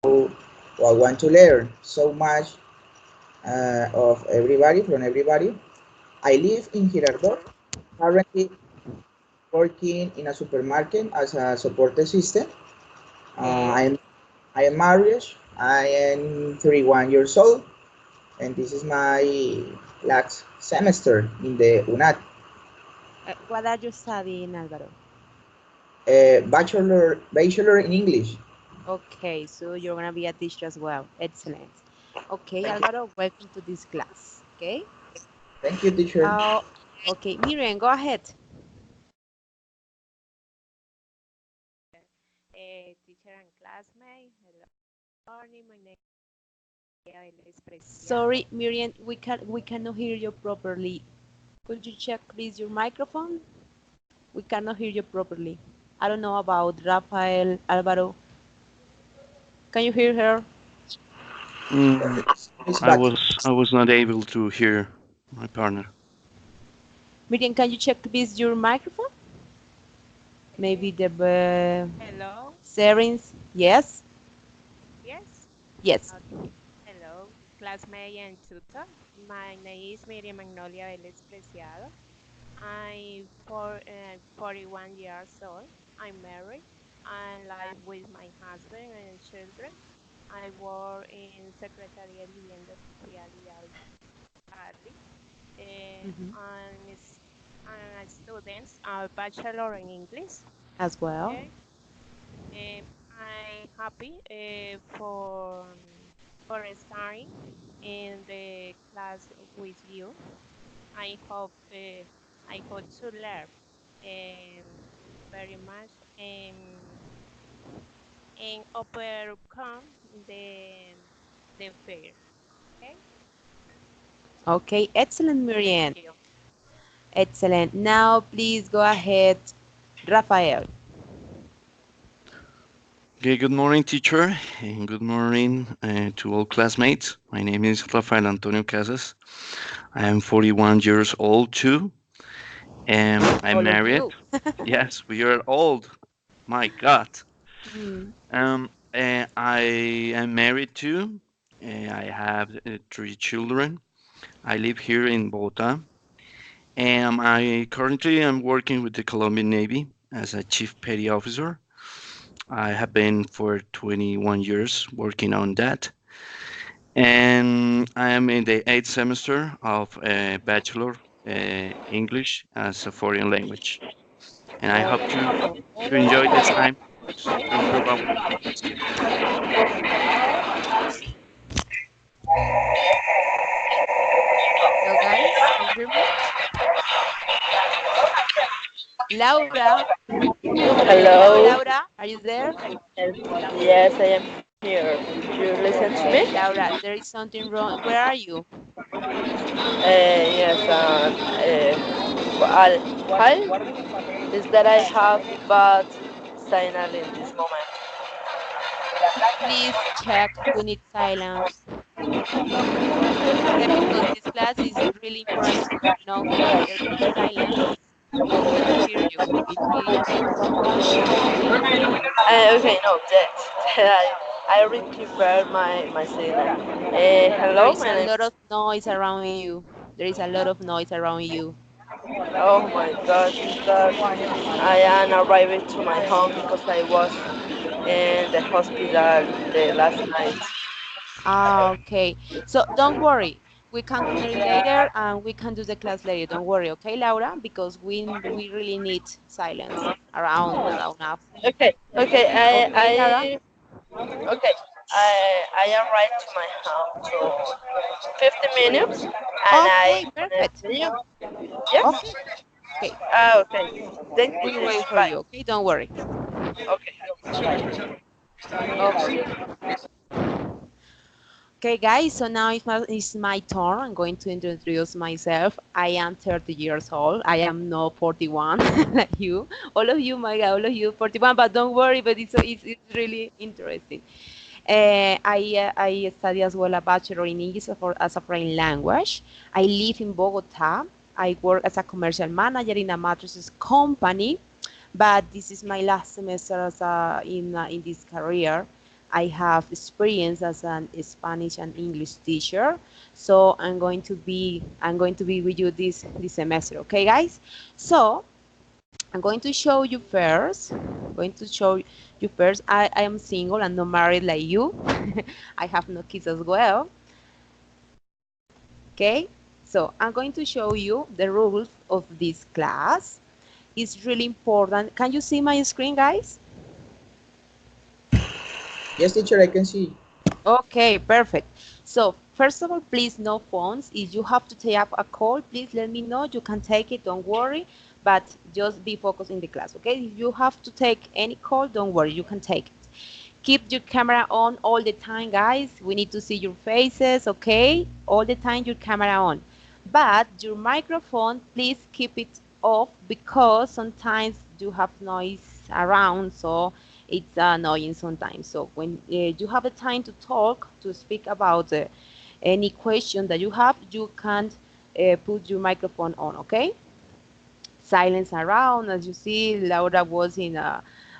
I want to learn so much of everybody, from everybody. I live in Girardot, currently working in a supermarket as a support assistant. Uh, Okay. I'm I am married. I am 31 years old, and this is my last semester in the UNAT, What are you studying, Alvaro? bachelor in English. Okay, so you're gonna be a teacher as well. Excellent. Okay, Alvaro, welcome to this class. Okay. Thank you, teacher. Uh, okay, Miriam, go ahead. Teacher and classmate, hello morning, my name is Abel Preciado. Sorry, Miriam, we cannot hear you properly. Could you check please your microphone? We cannot hear you properly. I don't know about Rafael, Alvaro. Can you hear her? Mm, It's I back. was not able to hear my partner. Miriam, can you check please your microphone? Maybe the Hello, settings. Yes, yes, yes. hello, classmate and tutor. My name is Miriam Magnolia Vélez Preciado. I'm 41 years old. I'm married. I live with my husband and children. I work in Secretaría de Vivienda Social y Hábitat. Mhm. I'm a student, a bachelor in English. As well. Okay. I'm happy for starting in the class with you. I hope I hope to learn um, very much and overcome the fear. Okay. Okay, excellent, Thank Miriam. you. Excellent. Now, please go ahead, Rafael. Okay, good morning, teacher, and good morning to all classmates. My name is Rafael Antonio Casas. I am 41 years old too, and I'm All of married. you. Yes, we are old. My God. Mm. I am married too. I have three children. I live here in Bogota, and I currently am working with the Colombian Navy as a chief petty officer. I have been for 21 years working on that. And I am in the eighth semester of a Bachelor English as a foreign language. And I hope to enjoy this time to improve our skills. Hello, guys. Can you hear me? Laura. Hello, Hello. Laura. Are you there? Yes, I am here. Did you listen to me? Laura, there is something wrong. Where are you? Yes. Hal is that I have bad signal in this moment. Please check. We need silence. Okay, because this class is really important to know if there is silence, we cannot hear you. It's really important. Okay, no, that I already prepared my signal. There Hello, is my a name. lot of noise around you. There is a lot of noise around you. Oh my God, is that I am arriving to my home because I was in the hospital the last night. Ah, okay. So don't worry. We can connect later and we can do the class later. Don't worry, okay, Laura? Because we really need silence around us. Okay, okay, Okay, Laura? okay. I arrived to my house to 50 minutes and I Okay, connect perfect. with you. Yes? Okay, okay. Okay. Thank you, We'll teacher. wait for Bye. you, okay? Don't worry. Okay. Okay. Okay, guys, so now it's my turn. I'm going to introduce myself. I am 30 years old. I am not 41 like you. All of you, my God, all of you 41, but don't worry, but it's really interesting. I study as well a bachelor in English as a foreign language. I live in Bogota. I work as a commercial manager in a mattresses company, but this is my last semester in this career. I have experience as an Spanish and English teacher. So I'm going to be with you this semester, okay, guys? So I'm going to show you first. I'm going to show you first. I am single and not married like you. I have no kids as well. Okay, so I'm going to show you the rules of this class. It's really important. Can you see my screen, guys? Yes, teacher, I can see. Okay, perfect. So first of all, please no phones. If you have to take up a call, please let me know. You can take it, don't worry, but just be focused in the class, okay? If you have to take any call, don't worry, you can take it. Keep your camera on all the time, guys. We need to see your faces, okay? All the time your camera on. But your microphone, please keep it off because sometimes you have noise around, so it's annoying sometimes. So when you have the time to talk, to speak about any question that you have, you can't put your microphone on, okay? Silence around. As you see, Laura was in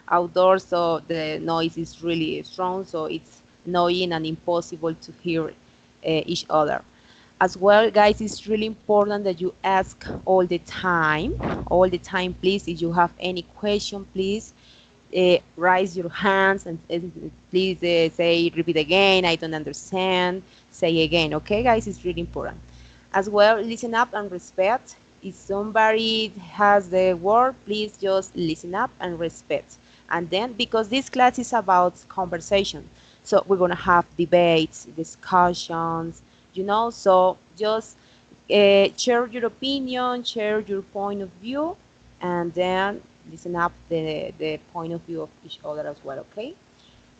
outdoors, so the noise is really strong, so it's annoying and impossible to hear each other. As well, guys, it's really important that you ask all the time, please. If you have any question, please raise your hands and please say, repeat again, I don't understand, say again, okay, guys, it's really important. As well, listen up and respect. If somebody has the word, please just listen up and respect. And then, because this class is about conversation, so we're gonna have debates, discussions, so just share your opinion, share your point of view, and then listen up the point of view of each other as well, okay?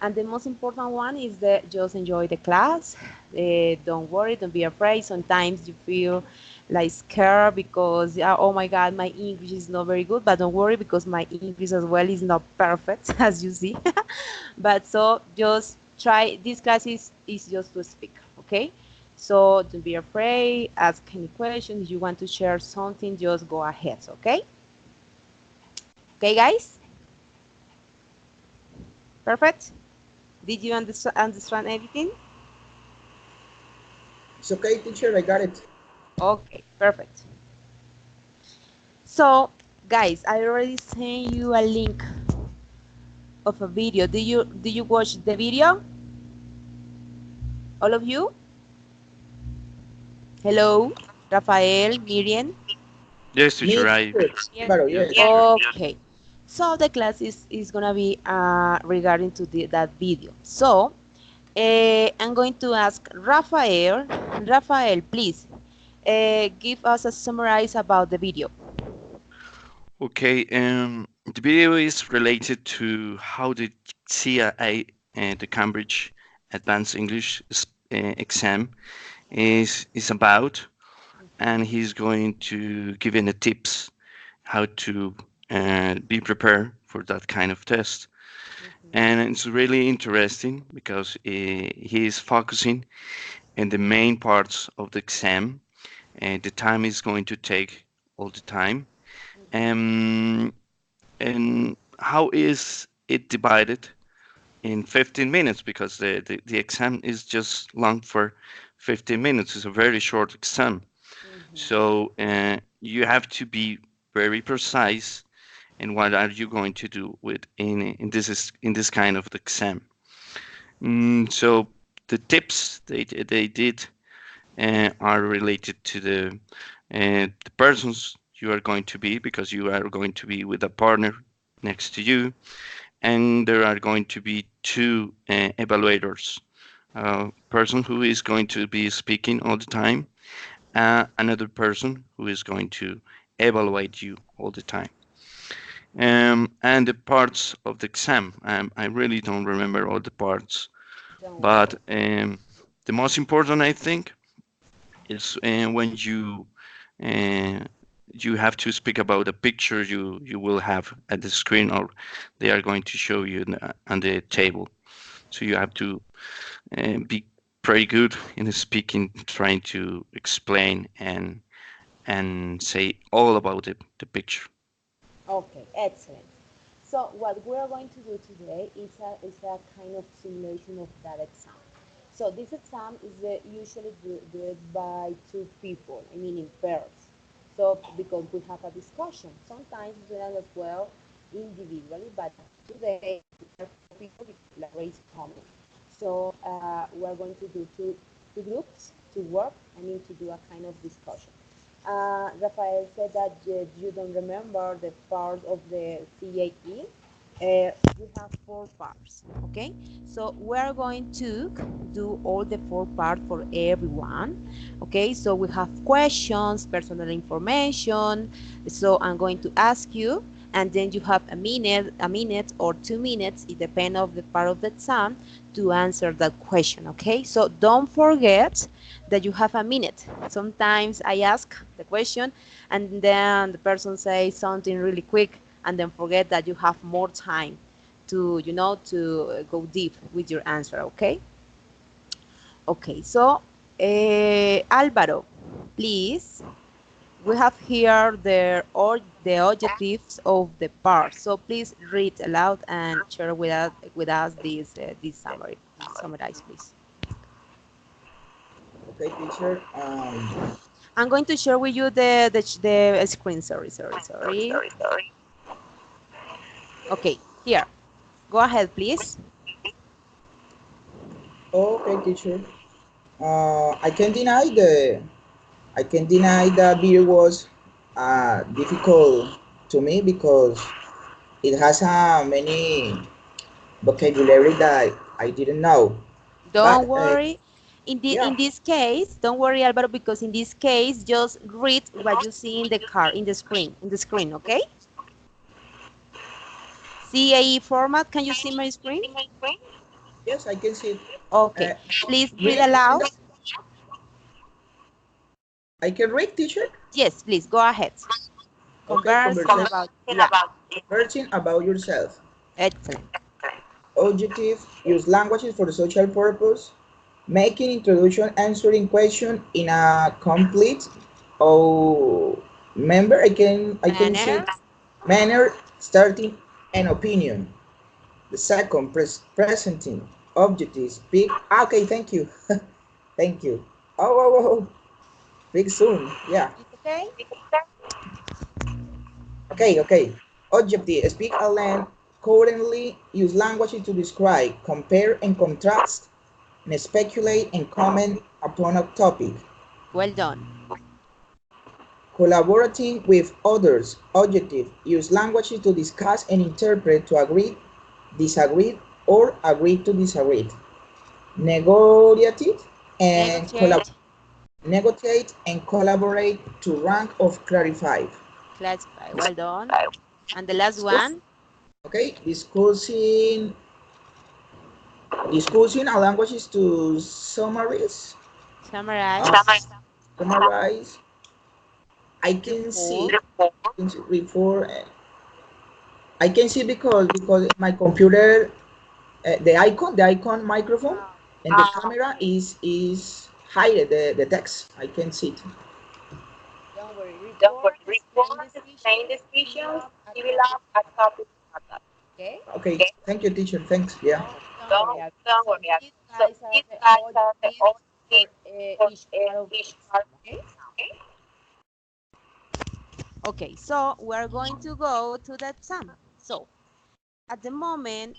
And the most important one is that just enjoy the class. Don't worry, don't be afraid. Sometimes you feel like scared because, oh my God, my English is not very good. But don't worry because my English as well is not perfect, as you see. But so just try. This class is just to speak, okay? So don't be afraid. Ask any questions. If you want to share something, just go ahead, okay? Okay, guys? Perfect. Did you understand everything? It's okay, teacher, I got it. Okay, perfect. So, guys, I already sent you a link of a video. Do you watch the video? All of you? Hello, Rafael, Miriam. Yes, teacher. Me, I teacher. Yes, Claro, yes, yes. yes. teacher. Okay. So the class is gonna be regarding to that video. So I'm going to ask Rafael. Rafael, please give us a summarize about the video. Okay. The video is related to how the CIA, the Cambridge Advanced English exam, is about, and he's going to give in the tips how to be prepared for that kind of test. And it's really interesting because he is focusing in the main parts of the exam, and the time is going to take all the time. Um, and how is it divided in 15 minutes? Because the exam is just long for 15 minutes. It's a very short exam. So you have to be very precise in what are you going to do with in this kind of exam. So the tips they did are related to the persons you are going to be, because you are going to be with a partner next to you, and there are going to be two evaluators, a person who is going to be speaking all the time, another person who is going to evaluate you all the time. And the parts of the exam, I really don't remember all the parts, Don't but worry. the most important, I think, is when uh, you have to speak about a picture you will have at the screen, or they are going to show you on the table. So you have to be pretty good in the speaking, trying to explain and say all about the picture. Okay, excellent. So what we're going to do today is a kind of simulation of that exam. So this exam is usually do it by two people, I mean in pairs. So because we have a discussion, sometimes we do that as well individually, but today we are four people because Laura is coming. So we're going to do two groups to work, I mean to do a kind of discussion. Rafael said that you don't remember the part of the CAE. We have four parts, okay? So we're going to do all the four parts for everyone, okay? So we have questions, personal information. So I'm going to ask you, and then you have a minute or 2 minutes, it depends on the part of the exam, to answer that question, okay? So don't forget that you have a minute. Sometimes I ask the question and then the person says something really quick and then forget that you have more time to, to go deep with your answer, okay? Okay, so Alvaro, please. We have here the objectives of the part. So please read aloud and share with us this summary. Summarize, please. Okay, teacher. I'm going to share with you the screen. Sorry. Okay, here. Go ahead, please. Okay, teacher. I can deny that video was difficult to me because it has many vocabulary that I didn't know. Don't But worry. yeah, In this case, don't worry, Alvaro, because in this case, just read what you see in the card, in the screen, okay? CAE format. Can you see my screen? yes, I can see it. Okay. Please read Read. aloud. I can read, teacher. Yes, please go ahead. Okay, Conversing about, yeah, conversing about yourself. excellent. Objective, use languages for the social purpose. Making introduction, answering question in a complete or member. I can see Manner. it. Manner, starting an opinion. The second, presenting objectives. Speak. Okay, thank you. Thank you. Oh. Speak soon. Yeah. It's okay? Okay. Objective, speak a land. Currently, use languages to describe, compare and contrast, and speculate and comment upon a topic. Well done. Collaborating with others. Objective, use languages to discuss and interpret, to agree, disagree, or agree to disagree. Negotiate and Negotiate. negotiate and collaborate to rank of clarify. Classify. Well done. And the last one. Okay, discussing a languages to summarize. Summarize. Summarize. I can see Report. before. I can see because my computer, the icon microphone, and the camera is hide the text. I can see it. Don't worry. Report the main decisions. Give up a copy of that. Okay? Okay, thank you, teacher. Thanks. Yeah. Don't worry. So these guys are the objectives for each part of the exam. Okay? Okay, so we're going to go to the exam. So at the moment,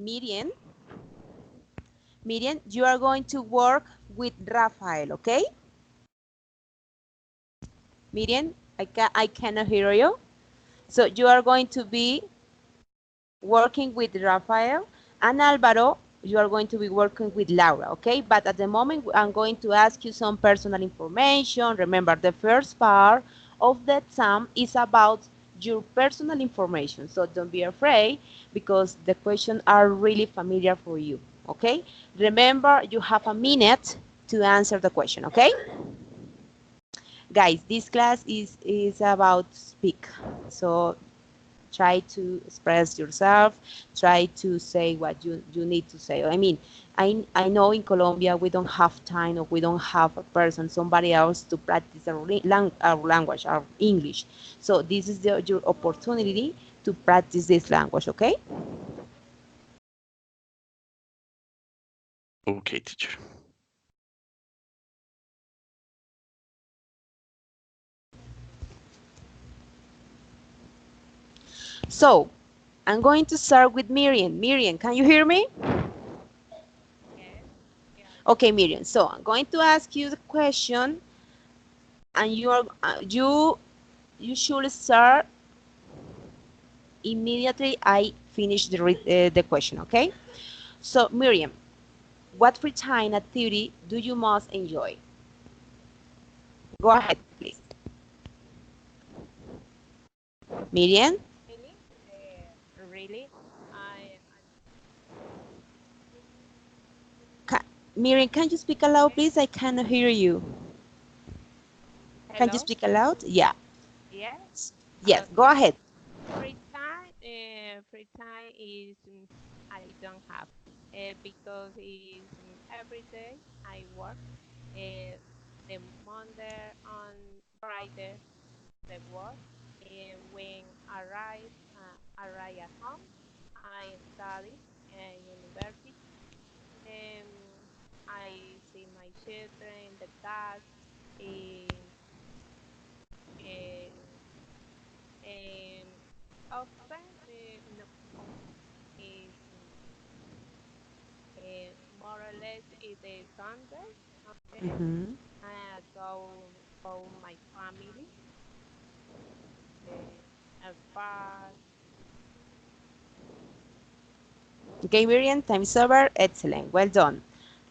Miriam, you are going to work with Rafael, okay? Miriam, I cannot hear you. So you are going to be working with Rafael, and Alvaro, you are going to be working with Laura, okay? But at the moment, I'm going to ask you some personal information. Remember, the first part of the exam is about your personal information. So don't be afraid because the questions are really familiar for you, okay? Remember, you have a minute to answer the question, okay? Guys, this class is about speak. So try to express yourself, try to say what you need to say. I mean, I know in Colombia we don't have time or we don't have a person, somebody else to practice our language, our English. So this is your opportunity to practice this language, okay? Okay, teacher. So, I'm going to start with Miriam. Miriam, can you hear me? Yes. Yeah. Okay, Miriam. So, I'm going to ask you the question, and you should start immediately I finish the question, okay? So, Miriam, what free time activity do you most enjoy? Go ahead, please. Miriam? Really? Really? I Ca Miriam, can you speak aloud, please? I cannot hear you. Can you hello? speak aloud? Yeah. Yes. Yes, go Okay. ahead. Free time is I don't have because is every day I work. The Monday on Friday the work. When arrive at home, I study in university. I see my children, the class, and, and, and often no, is more or less is a Sunday. Okay, Mhm. I go my family at park. Okay, Miriam, time is over. Excellent. Well done.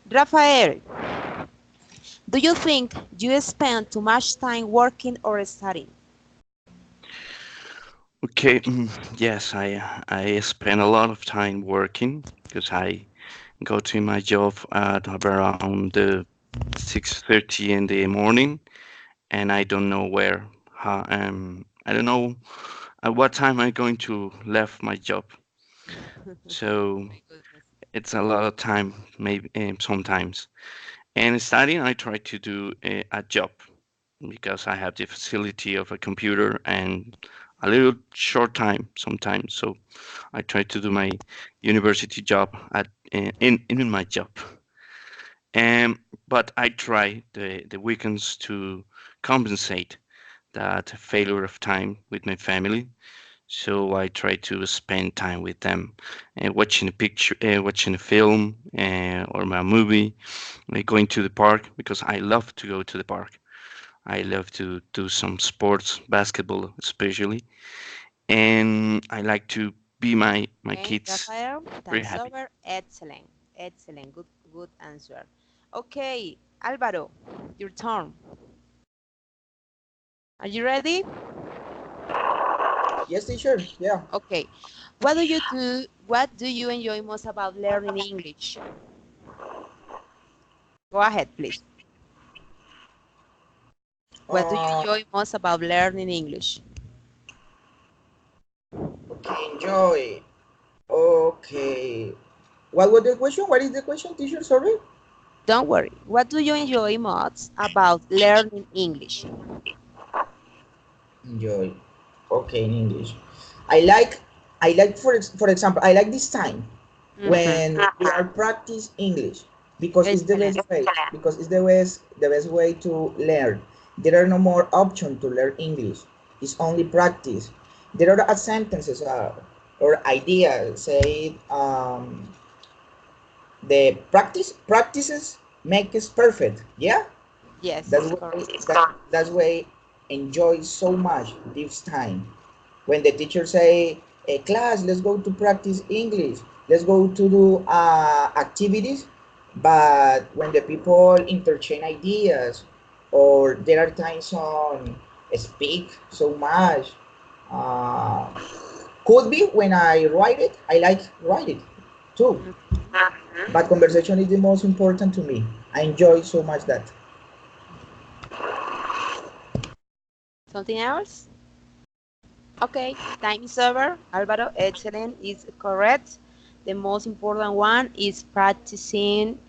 Rafael, do you think you spend too much time working or studying? Okay, yes, I spend a lot of time working because I go to my job at around 6:30 in the morning, and I don't know I don't know at what time I'm going to left my job. So My goodness. it's a lot of time, maybe sometimes. And studying, I try to do a job because I have the facility of a computer and a little short time sometimes. So I try to do my university job in my job. But I try the weekends to compensate that failure of time with my family. So I try to spend time with them, watching a picture, watching a film, or a movie, going to the park because I love to go to the park. I love to do some sports, basketball especially, and I like to be my Okay, kids Rafael, very time is happy. over. Excellent. Excellent. Good answer. Okay, Alvaro, your turn. Are you ready? Yes, teacher. Yeah. Okay. What do you do? What do you enjoy most about learning English? Go ahead, please. What do you Uh, enjoy most about learning English? okay, enjoy. Okay. What was the question? What is the question, teacher? Sorry. Don't worry. What do you enjoy most about learning English? Enjoy. Okay, in English. I like I like for example, I like this time Mm-hmm. when we are practice English because it's the Excellent. best way because it's the best way to learn. There are no more options to learn English. It's only practice. There are sentences or ideas say the practices make us perfect. Yeah, Yes, that's it's why correct. that's why enjoy so much this time when the teacher say, hey, class, let's go to practice English, let's go to do activities, but when the people interchange ideas or there are times on speak so much, uh, could be when I write it, I like write it too, but conversation is the most important to me. I enjoy so much that. Something else? Okay, time is over. Alvaro, excellent, is correct. The most important one is practicing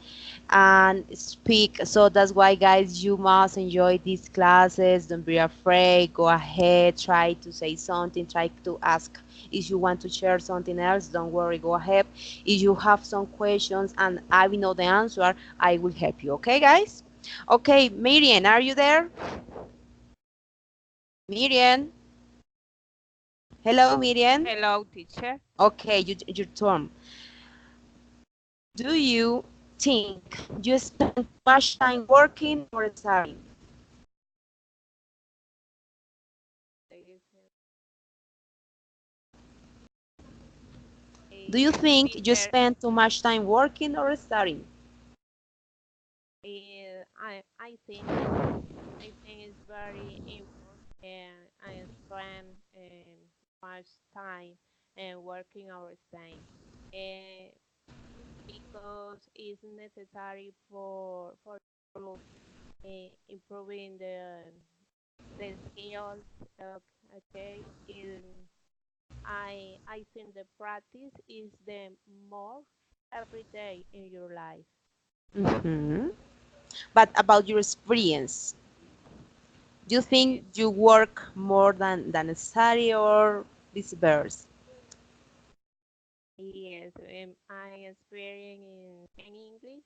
and speak. So that's why, guys, you must enjoy these classes. Don't be afraid. Go ahead. Try to say something. Try to ask. If you want to share something else, don't worry. Go ahead. If you have some questions and I will know the answer, I will help you. Okay, guys? Okay, Miriam, are you there? Miriam? Hello, Miriam? Hello, teacher. Okay, your turn. Do you think you spend much time working or studying? Do you think you Teacher, spend too much time working or studying? I think it's very important, and I spend much time working our time, uh, because it's necessary for improve, improving the skills. Okay, I think the practice is the more every day in your life. Hmm. But about your experience, do you Uh, think you work more than study or vice versa? yes, I experience in English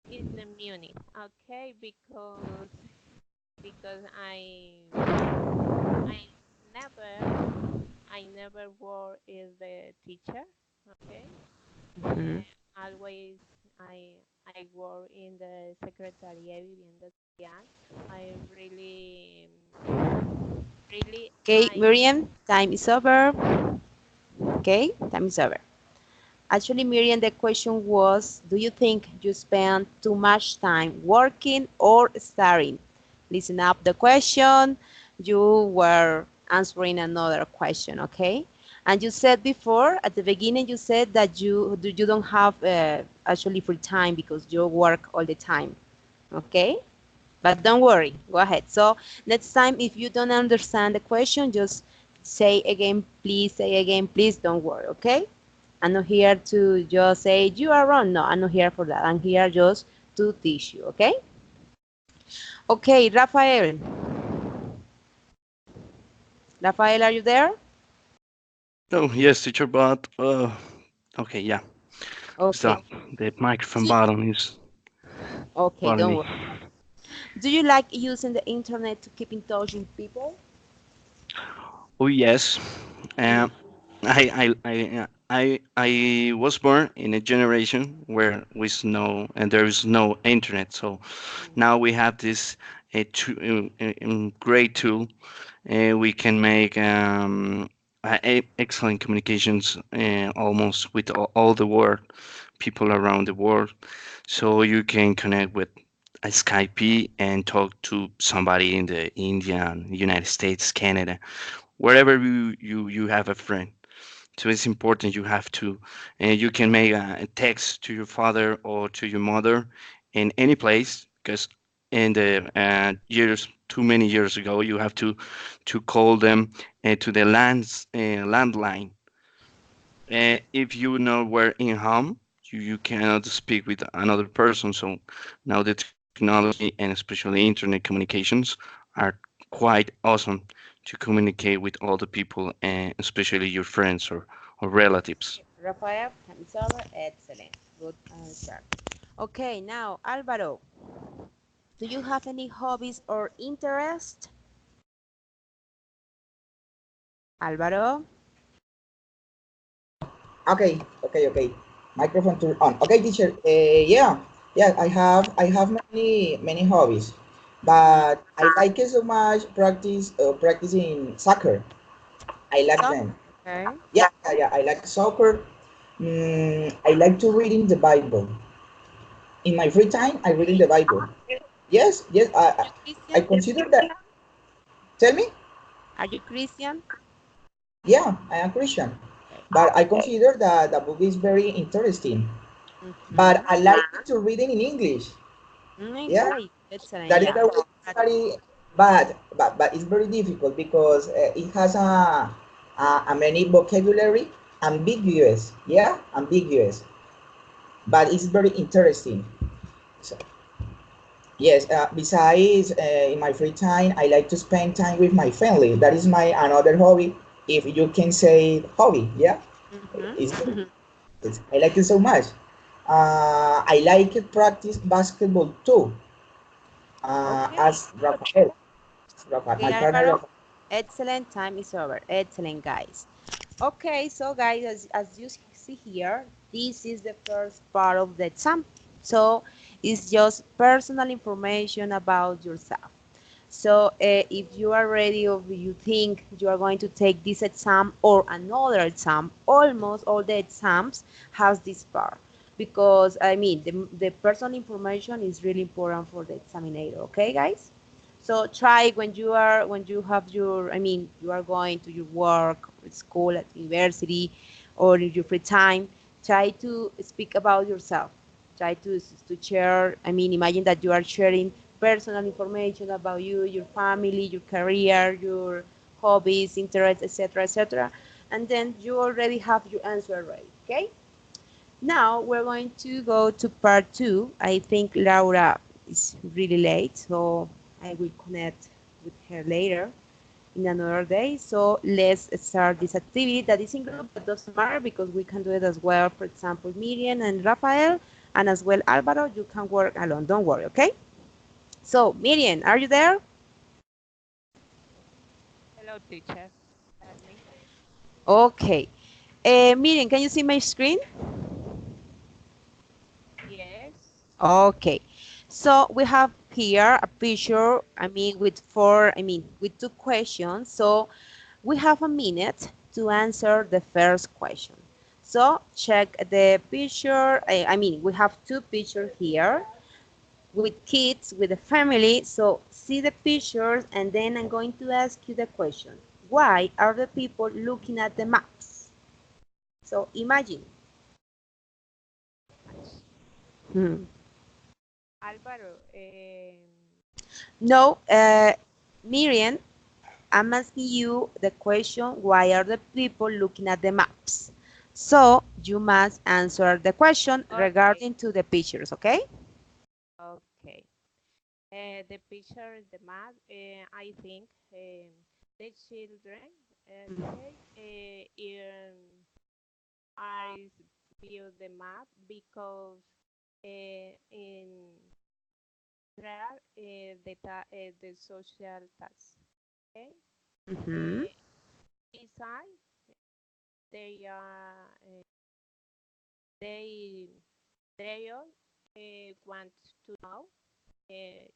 is the Munich. Okay, because I never I never work as the teacher. Okay, Hmm. always I work in the Secretaría de Vivienda Social. I really Okay, Miriam, time is over. Okay, time is over. Actually, Miriam, the question was, do you think you spend too much time working or studying? Listen up the question. You were answering another question, okay? And you said before, at the beginning, you said that you don't have actually free time because you work all the time, okay? But don't worry, go ahead. So next time, if you don't understand the question, just say again, please, say again, please, don't worry, okay? I'm not here to just say you are wrong. No, I'm not here for that. I'm here just to teach you, okay? Okay, Rafael. Rafael, are you there? Oh, yes, teacher, but okay, yeah. Okay. So the microphone Do- button is Okay, bothering don't me. worry. Do you like using the internet to keep in touch with people? Oh, yes. Mm. Um, I was born in a generation where with no and there is no internet. So now we have this great tool. We can make excellent communications almost with all the world, people around the world. So you can connect with a Skype and talk to somebody in the India, United States, Canada, wherever you have a friend. So it's important you have to, and you can make a text to your father or to your mother in any place because in the years, too many years ago, you have to call them to the landline. If you know where in home, you cannot speak with another person. So now the technology and especially internet communications are quite awesome to communicate with all the people and especially your friends or relatives. Rafael, time is over. Excellent. Good answer. Okay, now, Alvaro, do you have any hobbies or interests? Alvaro? Okay. Microphone turned on. Okay, teacher. Yeah. I have many hobbies, Mm, but I like it so much practicing soccer. I like soccer. them. Okay. Yeah. I like soccer. I like to read in the Bible. In my free time, I read in the Bible. Yes. Are you I Christian? consider that. Tell me. Are you Christian? Yeah, I am Christian, Okay. but I consider that the book is very interesting. But Mm-hmm. I like to read it in English. Yeah, Great. Excellent. that is Yeah. the way it's very bad, but it's very difficult because it has a many vocabulary ambiguous. Yeah, ambiguous. but it's very interesting. So, yes, besides in my free time, I like to spend time with my family. That is my another hobby, if you can say hobby. Yeah, it's, Mm-hmm. I like it so much. I like to practice basketball too, Okay. as Rafael, Okay, my partner Alvaro. Rafael. Excellent. Time is over. Excellent, guys. Okay, so guys, as you see here, this is the first part of the exam. So it's just personal information about yourself. So if you are ready or you think you are going to take this exam or another exam, almost all the exams has this part because I mean the personal information is really important for the examinator. Okay, guys. So try when you have your I mean you are going to your work, school, at university, or in your free time. Try to speak about yourself. Try to share. I mean, imagine that you are sharing personal information about you, your family, your career, your hobbies, interests, etc., etc. And then you already have your answer ready. Okay. Now we're going to go to part two. I think Laura is really late, so I will connect with her later in another day. So let's start this activity that is in group, but doesn't matter because we can do it as well. For example, Miriam and Rafael, and as well Alvaro, you can work alone. Don't worry, okay? So Miriam, are you there? Hello, teacher. Tell me. Okay. Miriam, can you see my screen? Yes. Okay. So we have here a picture, I mean, with four, I mean, with two questions. So we have a minute to answer the first question. So check the picture. I mean, we have two pictures here with kids, with the family. So see the pictures, and then I'm going to ask you the question. Why are the people looking at the maps? So imagine. Hmm. Álvaro, No, Miriam, I'm asking you the question, why are the people looking at the maps? So you must answer the question okay, regarding to the pictures, okay? okay. The picture, the map, I think the children, okay, I view the map because in there the social tax, okay. Mm-hmm. Uh, Inside they are they they all want to know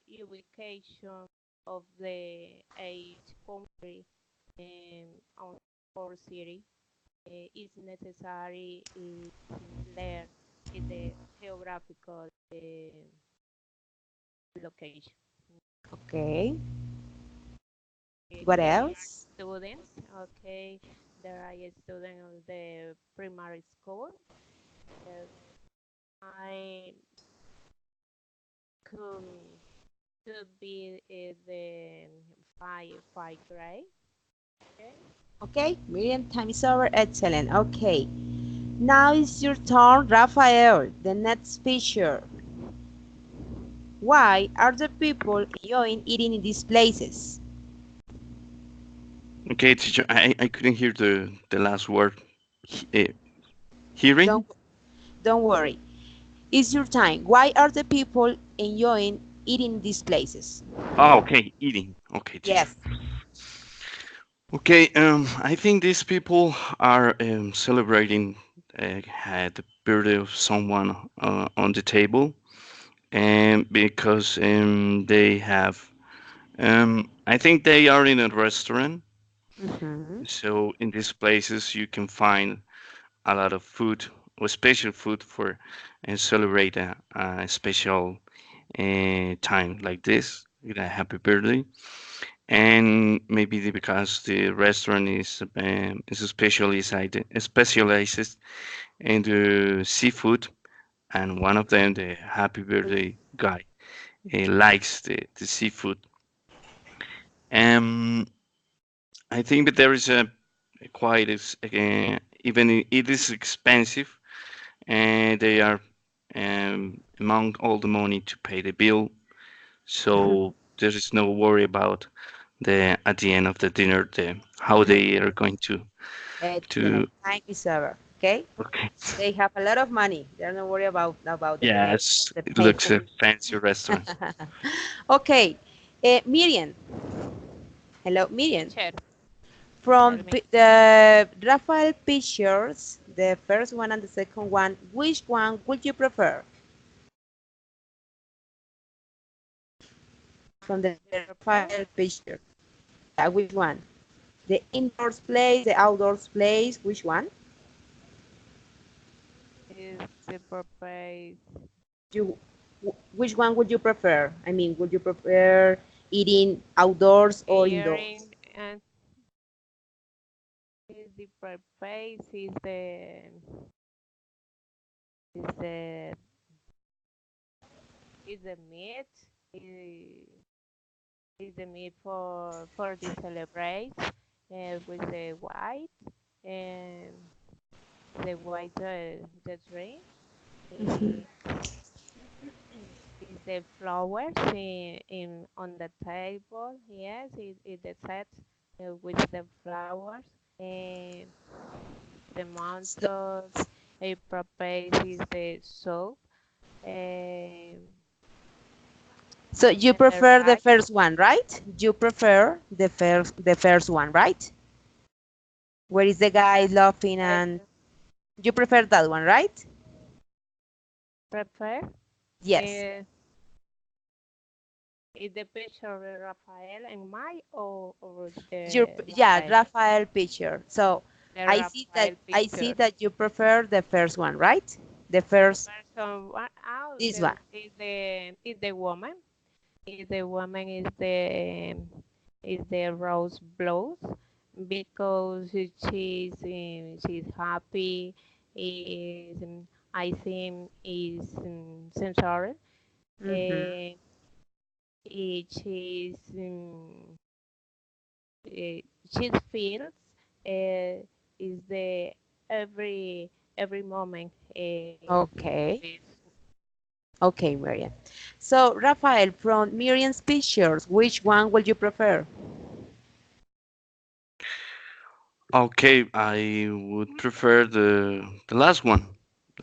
ubication of the eight country on our city. Is necessary learn the geographical location. Okay. What There are else? students, okay. There are a student of the primary school. Uh, I could could be the five grade. Okay. Okay, Miriam, time is over. Excellent. Okay. Now it's your turn, Rafael. The next picture. Why are the people enjoying eating in these places? Okay, teacher, I couldn't hear the last word. Hearing? Don't don't worry. It's your time. Why are the people enjoying eating in these places? Oh, okay, eating. Okay, teacher. Yes. Okay, I think these people are celebrating the birthday of someone on the table, and because they have, I think they are in a restaurant. Mm-hmm. So in these places, you can find a lot of food or special food for and celebrate a special time like this, with a happy birthday. And maybe because the restaurant is specialized in the seafood, and one of them, the happy birthday guy, likes the seafood. Um, I think that there is a quite even it is expensive, and they are among all the money to pay the bill. So there is no worry about the at the end of the dinner the how they are going to Excellent. Time is over. Okay. okay. They have a lot of money. They're not worried about Yes, the it looks a payment. fancy restaurant. Okay. Miriam. Hello, Miriam. Teacher, tell From me. the Rafael pictures, the first one and the second one, which one would you prefer? From the Prepare Rafael picture. Yeah, which one? The indoors place, the outdoors place, which one? is the purpose You, which one would you prefer? I mean, would you prefer eating outdoors or indoors? hearing and is the purpose is the is the meat is, is the meat for the celebrate with the white and the white the drink Mhm. is is the flowers in on the table. Yes, it the set with the flowers and the So, mantos. A propose is the soap so you and the prefer the rice. first one, right? You prefer the first one, right? Where is the guy laughing I and you prefer that one, right? prepare Yes. uh, is the picture of Rafael and my or Your the yeah, Rafael Rafael picture. So the I see that Rafael I see picture. that you prefer the first one, right? The first Person out this one. is the woman. Is the woman is the rose blows because she's happy. Is I think is sensory. Mm-hmm. She's she feels is the every moment Okay. with Okay, Miriam. So Rafael, from Miriam's pictures, which one would you prefer? Okay, I would prefer the last one.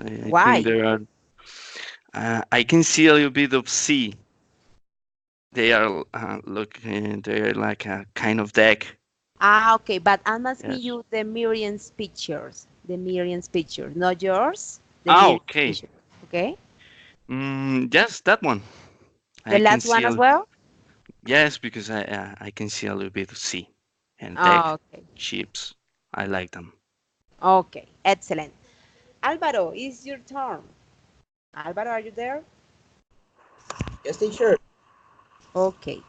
I think Why? there are I can see a little bit of sea. They are they're like a kind of deck. Ah, okay, but I'm asking Yes. you the Miriam's pictures. The Miriam's pictures, not yours. The Ah, Miriam's okay. pictures. Okay? Yes, that one. The I can last see one as well? yes, because I can see a little bit of sea and deck Ah, okay. ships. I like them. Okay, excellent. Alvaro, it's your turn. Alvaro, are you there? Yes, teacher. Okay.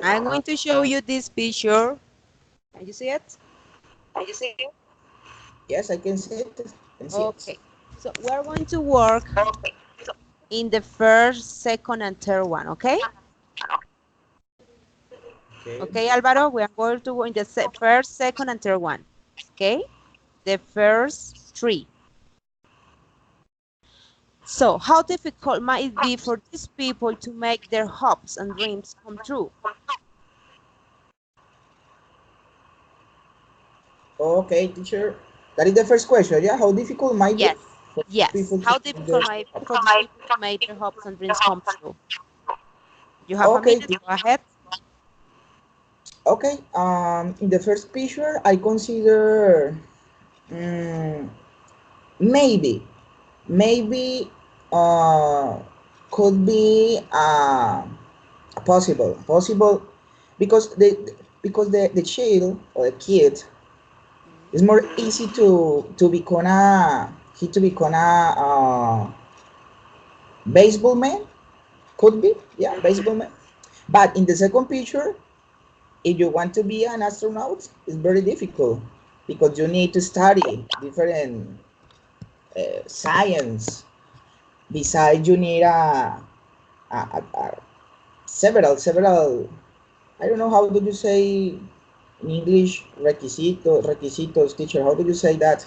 I'm going to show you this picture. Can you see it? Yes, I can see it. Can see it. Okay. So we're going to work in the first, second, and third one, okay? Okay. Okay, Alvaro, we are going to go in the first, second, and third one, okay? The first three. So, how difficult might it be for these people to make their hopes and dreams come true? Okay, teacher. That is the first question. Yeah, how difficult might be Yes, for yes. people to How make their difficult might it be for these people to make their hopes and dreams come true? You have a Okay, minute, go ahead. okay. In the first picture, I consider mm, maybe, maybe, uh, could be possible, because the child or the kid is more easy to become a baseball man. Could be, yeah, baseball man. But in the second picture, if you want to be an astronaut, it's very difficult because you need to study different science. Besides, you need a several. I don't know how do you say in English requisitos, teacher. How do you say that?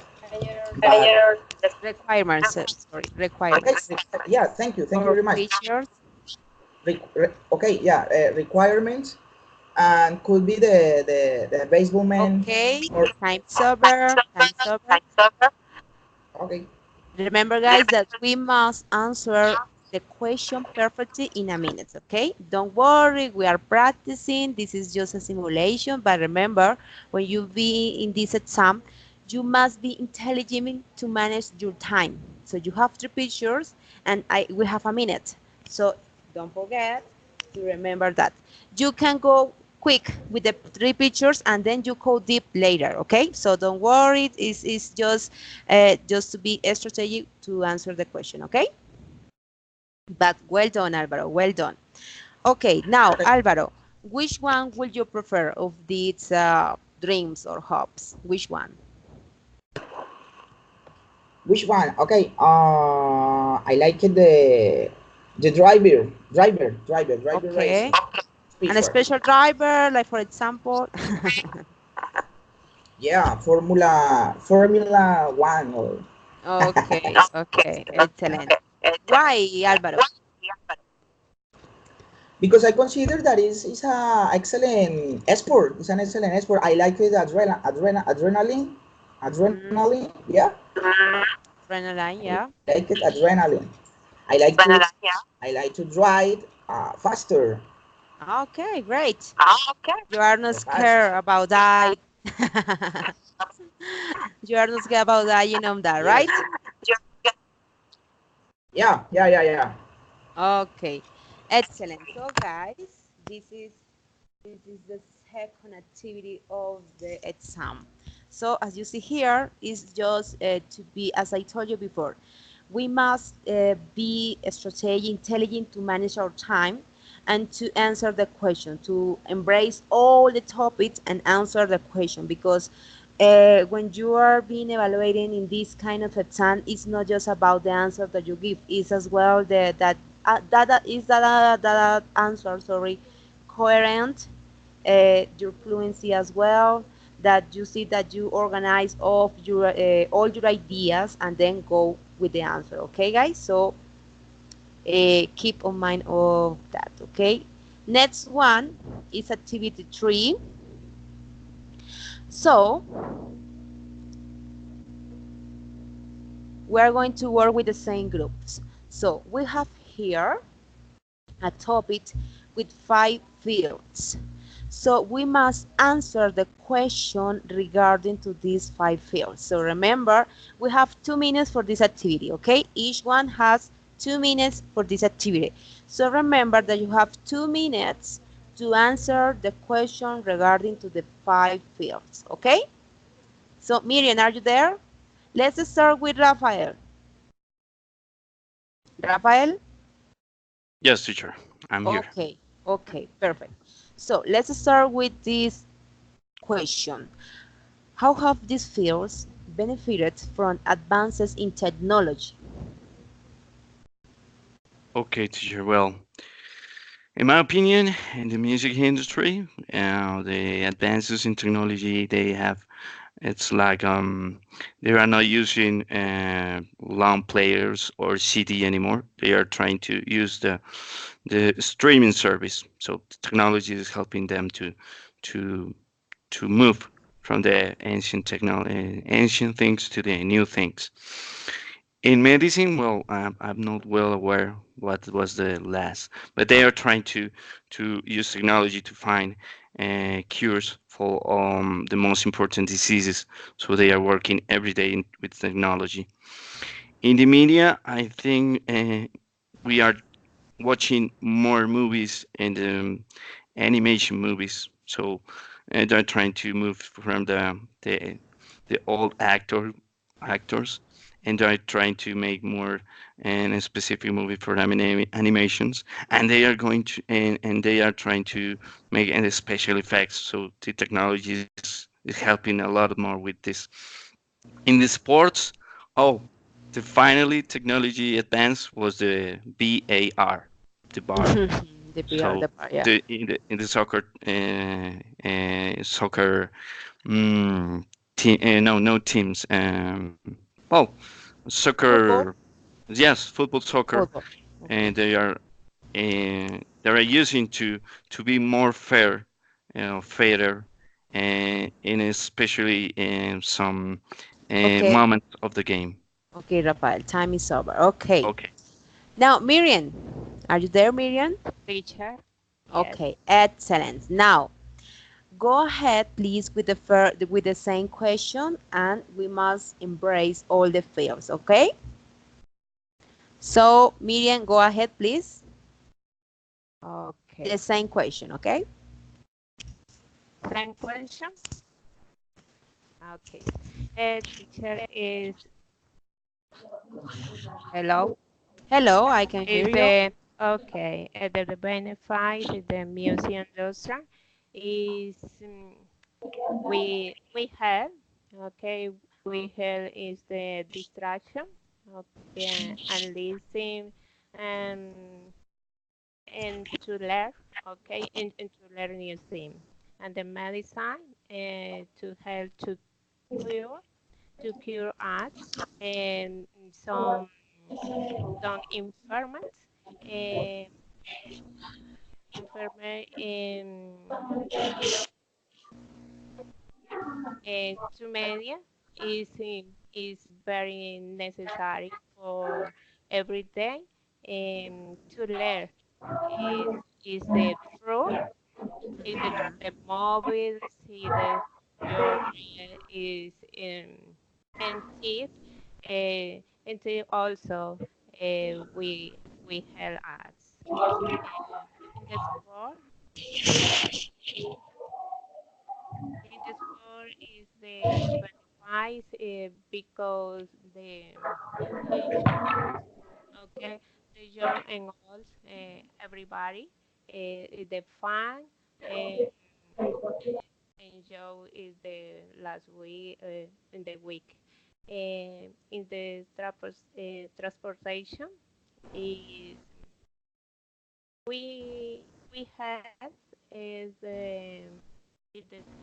but Requirements, sorry, okay, requirements yeah, thank you or very much. features. Okay, yeah, requirements, and could be the baseball man Okay, or time's over, time's over. okay. Remember, guys, that we must answer the question perfectly in a minute, okay? Don't worry, we are practicing. This is just a simulation, but remember, when you be in this exam, you must be intelligent to manage your time. So you have three pictures, and we have a minute. So don't forget to remember that. You can go quick with the three pictures and then you go deep later, okay? So don't worry, it's just to be strategic to answer the question, okay? But well done, Alvaro, well done. Okay, now, Okay, Alvaro, which one would you prefer of these dreams or hopes? Which one? which one? Okay, I like it, the driver racing. Okay, and a Picture. special driver, like for example. Yeah, Formula One or Okay, okay, excellent. Why, Alvaro? because I consider that is a excellent sport. It's an excellent sport. I like it Mm-hmm. adrenaline. Yeah, Adrenaline, I yeah. like it adrenaline. I like to I like to drive faster. Okay, great. You are not So fast. scared about that. You are not scared about that, you know that, Yes. right? Yeah. Okay, excellent. So, guys, this is the second activity of the exam. So, as you see here, is just to be, as I told you before, we must be strategic, intelligent to manage our time and to answer the question, to embrace all the topics and answer the question. Because when you are being evaluated in this kind of exam, it's not just about the answer that you give, it's as well that answer, sorry, coherent, your fluency as well, that you see that you organize all your ideas and then go with the answer. Okay, guys? So keep on mind of that. Okay. Next one is activity 3. So we are going to work with the same groups. So we have here a topic with 5 fields. So we must answer the question regarding to these 5 fields. So remember, we have 2 minutes for this activity, okay? Each one has 2 minutes for this activity. So remember that you have 2 minutes to answer the question regarding to the 5 fields, okay? So Miriam, are you there? Let's start with Rafael. Rafael? Yes, teacher. I'm here. Okay, okay, perfect. So let's start with this question. How have these fields benefited from advances in technology? Okay, teacher. Well, in my opinion, in the music industry, the advances in technology they have, it's like they are not using long players or CD anymore. They are trying to use the streaming service. So technology is helping them to to move from the ancient things to the new things. In medicine, well, I'm not well aware what was the last, but they are trying to use technology to find cures for the most important diseases. So they are working every day with technology. In the media, I think we are watching more movies and animation movies. So they're trying to move from the old actors, and they're trying to make more and a specific movie for animations, and they are going to and they are trying to make any special effects. So the technology is helping a lot more with this. In the sports, oh, the finally technology advance was the VAR, the bar. The PR, So the PR, yeah. in the soccer mm, team, no teams. Well, Football? soccer, yes, football, soccer, Football. and they are using to be more fair, fairer, and in especially in some Okay. moments of the game. Okay, Rafael, time is over. Okay. Okay. Now, Miriam, are you there, Miriam? Teacher, yes. Okay, excellent. Now, go ahead, please, with with the same question, and we must embrace all the fields. Okay? So, Miriam, go ahead, please. Okay. The same question. Okay? Same question. Okay. Teacher is hello. Hello, I can Is hear you. the okay? The benefit the museum industry is we have okay. We have is the distraction. Okay, and listen and and to learn. Okay, and to learn new things. And the medicine to help cure to cure us and some impairments uh, impairment to media is very necessary for every day to learn is the truth is the mobile see the your is and teeth and also we help us in the sport in the sport is the benefits because the okay the young and old everybody the fun and enjoy is the last week in the week in the transportation is we have is the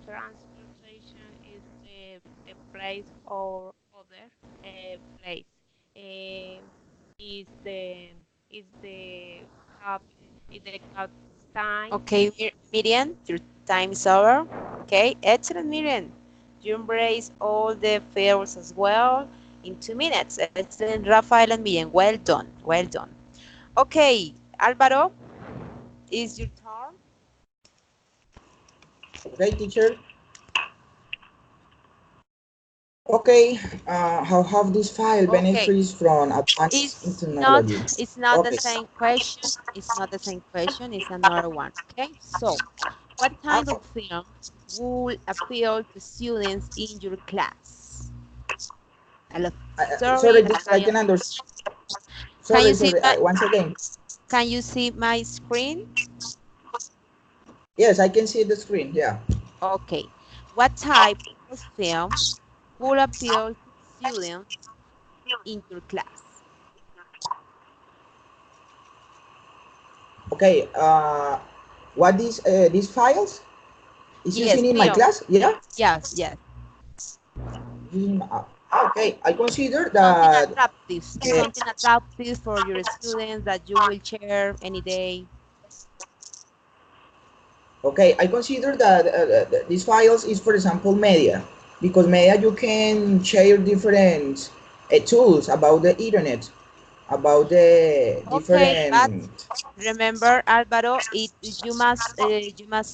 transportation is the place or other place. Um, is the cup is the cup time. Okay, Miriam, your time is over. Okay, excellent, Miriam. You embrace all the fields as well in 2 minutes. Excellent, Rafael and Miriam. Well done. Well done. Okay, Alvaro, is your turn. Okay, teacher. Okay, how have this file Okay, benefits from advances in it's not technology? it's not the Okay, same question. It's not the same question. It's another one. Okay, so what type okay. of film would appeal to students in your class? A love story, Sorry, a teacher, I science. can understand. Can you Sorry, see sorry. my Once again. Can you see my screen? Yes, I can see the screen. Yeah. Okay. What type of film would appeal to students in your class? Okay. What these files is Yes, using in my film. class? Yeah. Yes, yes. Okay. I consider Something that. attractive. Uh, Something attractive for your students that you will share any day. Okay, I consider that these files is, for example, media, because media you can share different tools about the internet, about the Okay, but different. remember, Alvaro, you must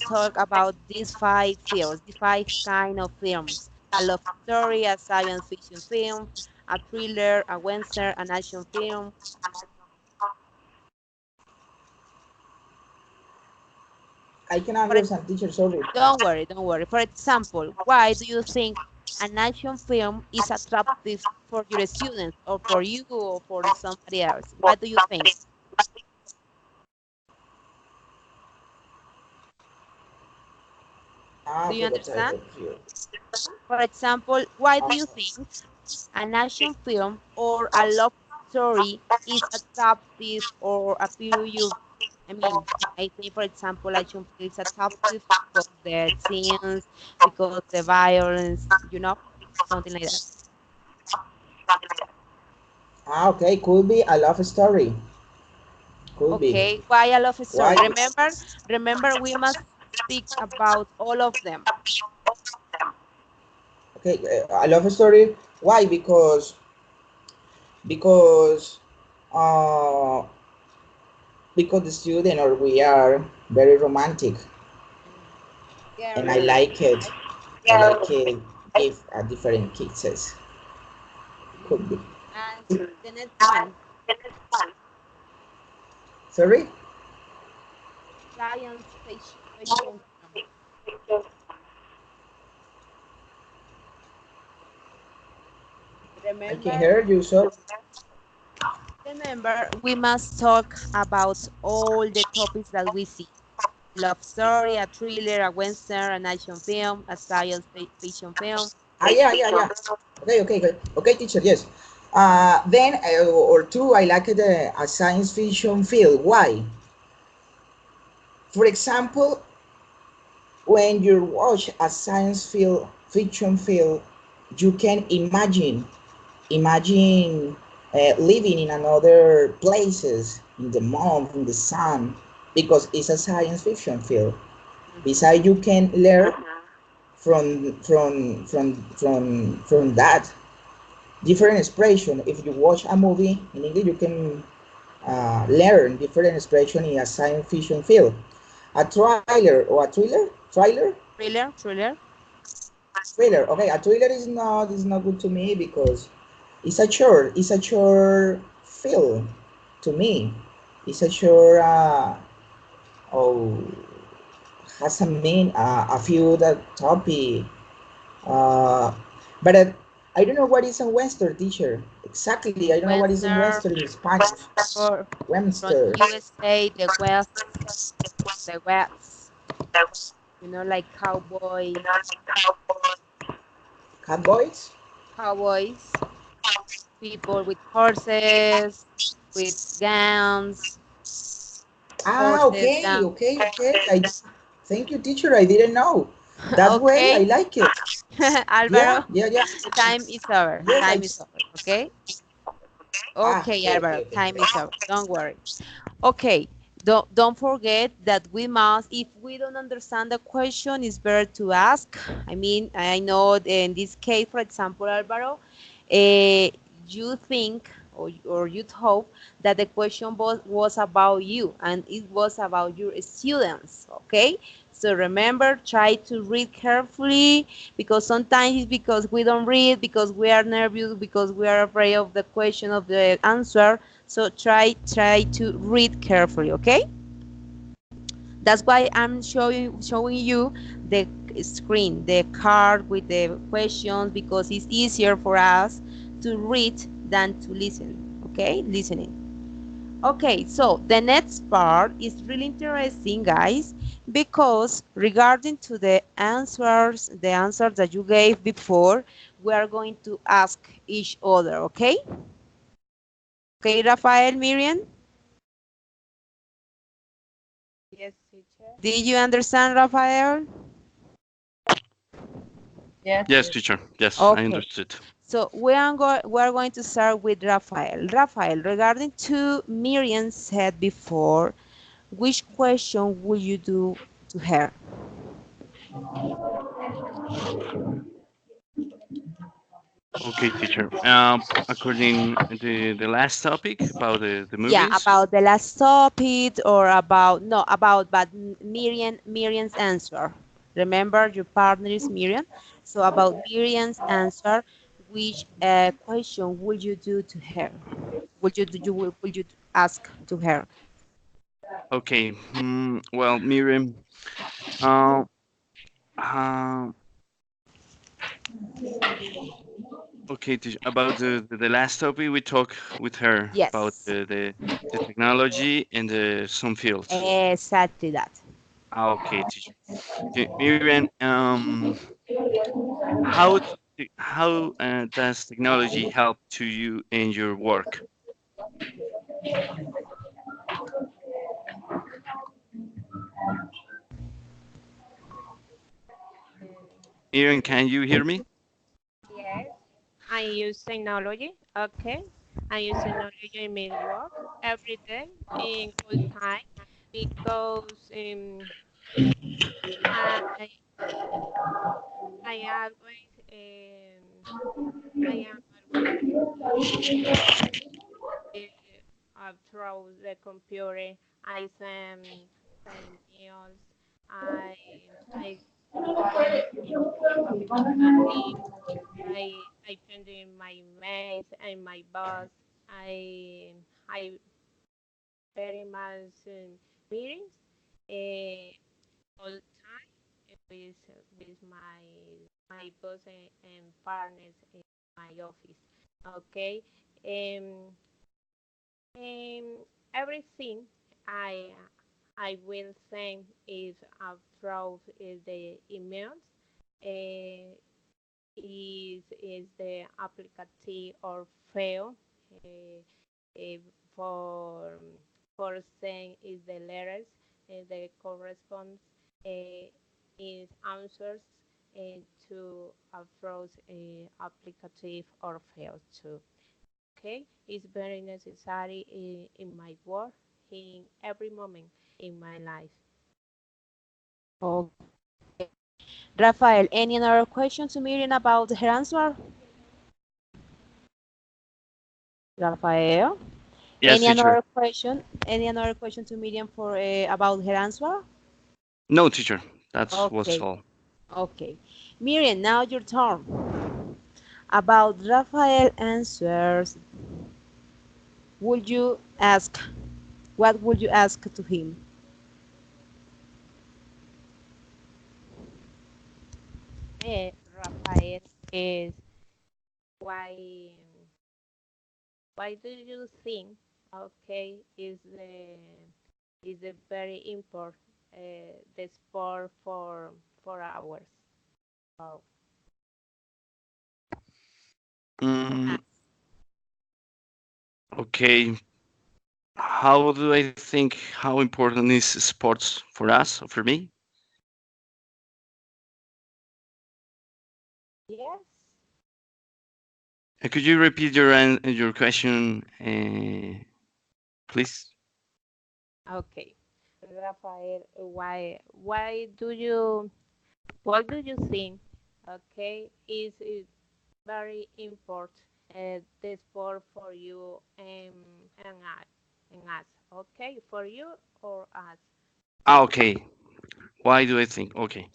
talk about these 5 fields, these 5 kind of films: a love story, a science fiction film, a thriller, a western, an action film. I can For ex- understand, teacher. Sorry. don't worry, don't worry. For example, why do you think an action film is attractive for your students, or for you, or for somebody else? What do you think? Do you For the type understand? of field. For example, why do you think an action film or a love story is attractive or appeal you? I mean, I think, for example, action film is attractive because the scenes, because the violence, something like that. Ah, okay, could be a love story. Could be. Okay, why a love Why? story? Remember, we must speak about all of them. Okay, a love story. Why? Because uh, because the student or we are very romantic, and I Girly, like it. right? I like it. Give a different kisses. Could be. And the next one, Sorry. science fiction film. I can Remember, hear you. So remember, we must talk about all the topics that we see. Love story, a thriller, a western, an action film, a science fiction film. ah, yeah. Okay, teacher. Yes. Then or two, I like a science fiction film. Why? For example, when you watch a fiction film, you can imagine living in another places in the moon, in the sun, because it's a science fiction film. Mhm. Besides, you can learn from that different expression. If you watch a movie in English, you can learn different expression in a science fiction film. A trailer or a trailer, Thriller. thriller. Okay, a thriller is not good to me because it's a short film to me. It's a short oh has a few that topic. Uh, but I don't know what is a Western teacher. Exactly, I don't know what is a Western Western in Spanish. for from Webster. USA, the West. Like Cowboys? cowboys, people with horses, with guns, Ah, horses, okay, guns. okay. Thank you, teacher. I didn't know. That way, I Okay, like it. Yeah, Alvaro, yeah. time is over. Yes, Time is over. Okay. Okay, okay, Alvaro, okay, okay. time is over. Don't worry. Okay, don't forget that we must, if we don't understand the question, it's better to ask. I mean, I know in this case, for example, Alvaro, you think or you hope that the question was about you and it was about your students, okay? So remember, try to read carefully because sometimes it's because we don't read, because we are nervous, because we are afraid of the question of the answer. So try to read carefully, okay? That's why I'm showing you the screen, the card with the questions because it's easier for us to read than to listen. Okay, listening. Okay, so the next part is really interesting, guys, because regarding to the answers that you gave before, we are going to ask each other. Okay, okay, Rafael, Miriam, Yes, teacher. did you understand, Rafael? Yes, Yes, teacher. teacher. Yes, I Okay. understood. So we're going to start with Rafael. Rafael, regarding to Miriam said before, which question will you do to her? Okay, teacher. According the last topic about the Yeah, movies. about the last topic or about no about but Miriam's answer. Remember your partner is Miriam. So about Miriam's answer, which question would you do to her? Would you ask to her? Okay. Well, Miriam. Uh, uh, okay, about the last topic we talked with her about Yes, the technology and the some fields. exactly that. Okay, teacher. Miriam, how does technology help to you in your work? Miriam, can you hear me? Yes, I use technology. Okay. I use technology in my work every day in all time because I I always I am always through the computer. I send emails. I I communicate with my team. I send in my mates and my boss. I very much meetings all the time with my boss and partners in my office. Okay. Um, Everything I I will send is through the emails. Uh, is the applicative or fail uh, for send is the letters the corresponds is answers to approach applicative or fail too. Okay, it's very necessary in my work in every moment in my life. Okay. Rafael, any other question to Miriam about her answer? Rafael, Yes, teacher. Any another question to Miriam for about her answer? No, teacher. That's what's Okay, all. okay. Miriam, now your turn. About Rafael answers, would you ask? What would you ask to him? Rafael is why do you think okay is the very important the sport for hours? Oh, Mm, okay. How do I think how important is sports for us, for me? yes. Could you repeat your question, please? Okay, Rafael, why do you what do you think? Okay, is it very important the sport for you and us? Okay, for you or us? Ah, okay. Why do I think? Okay.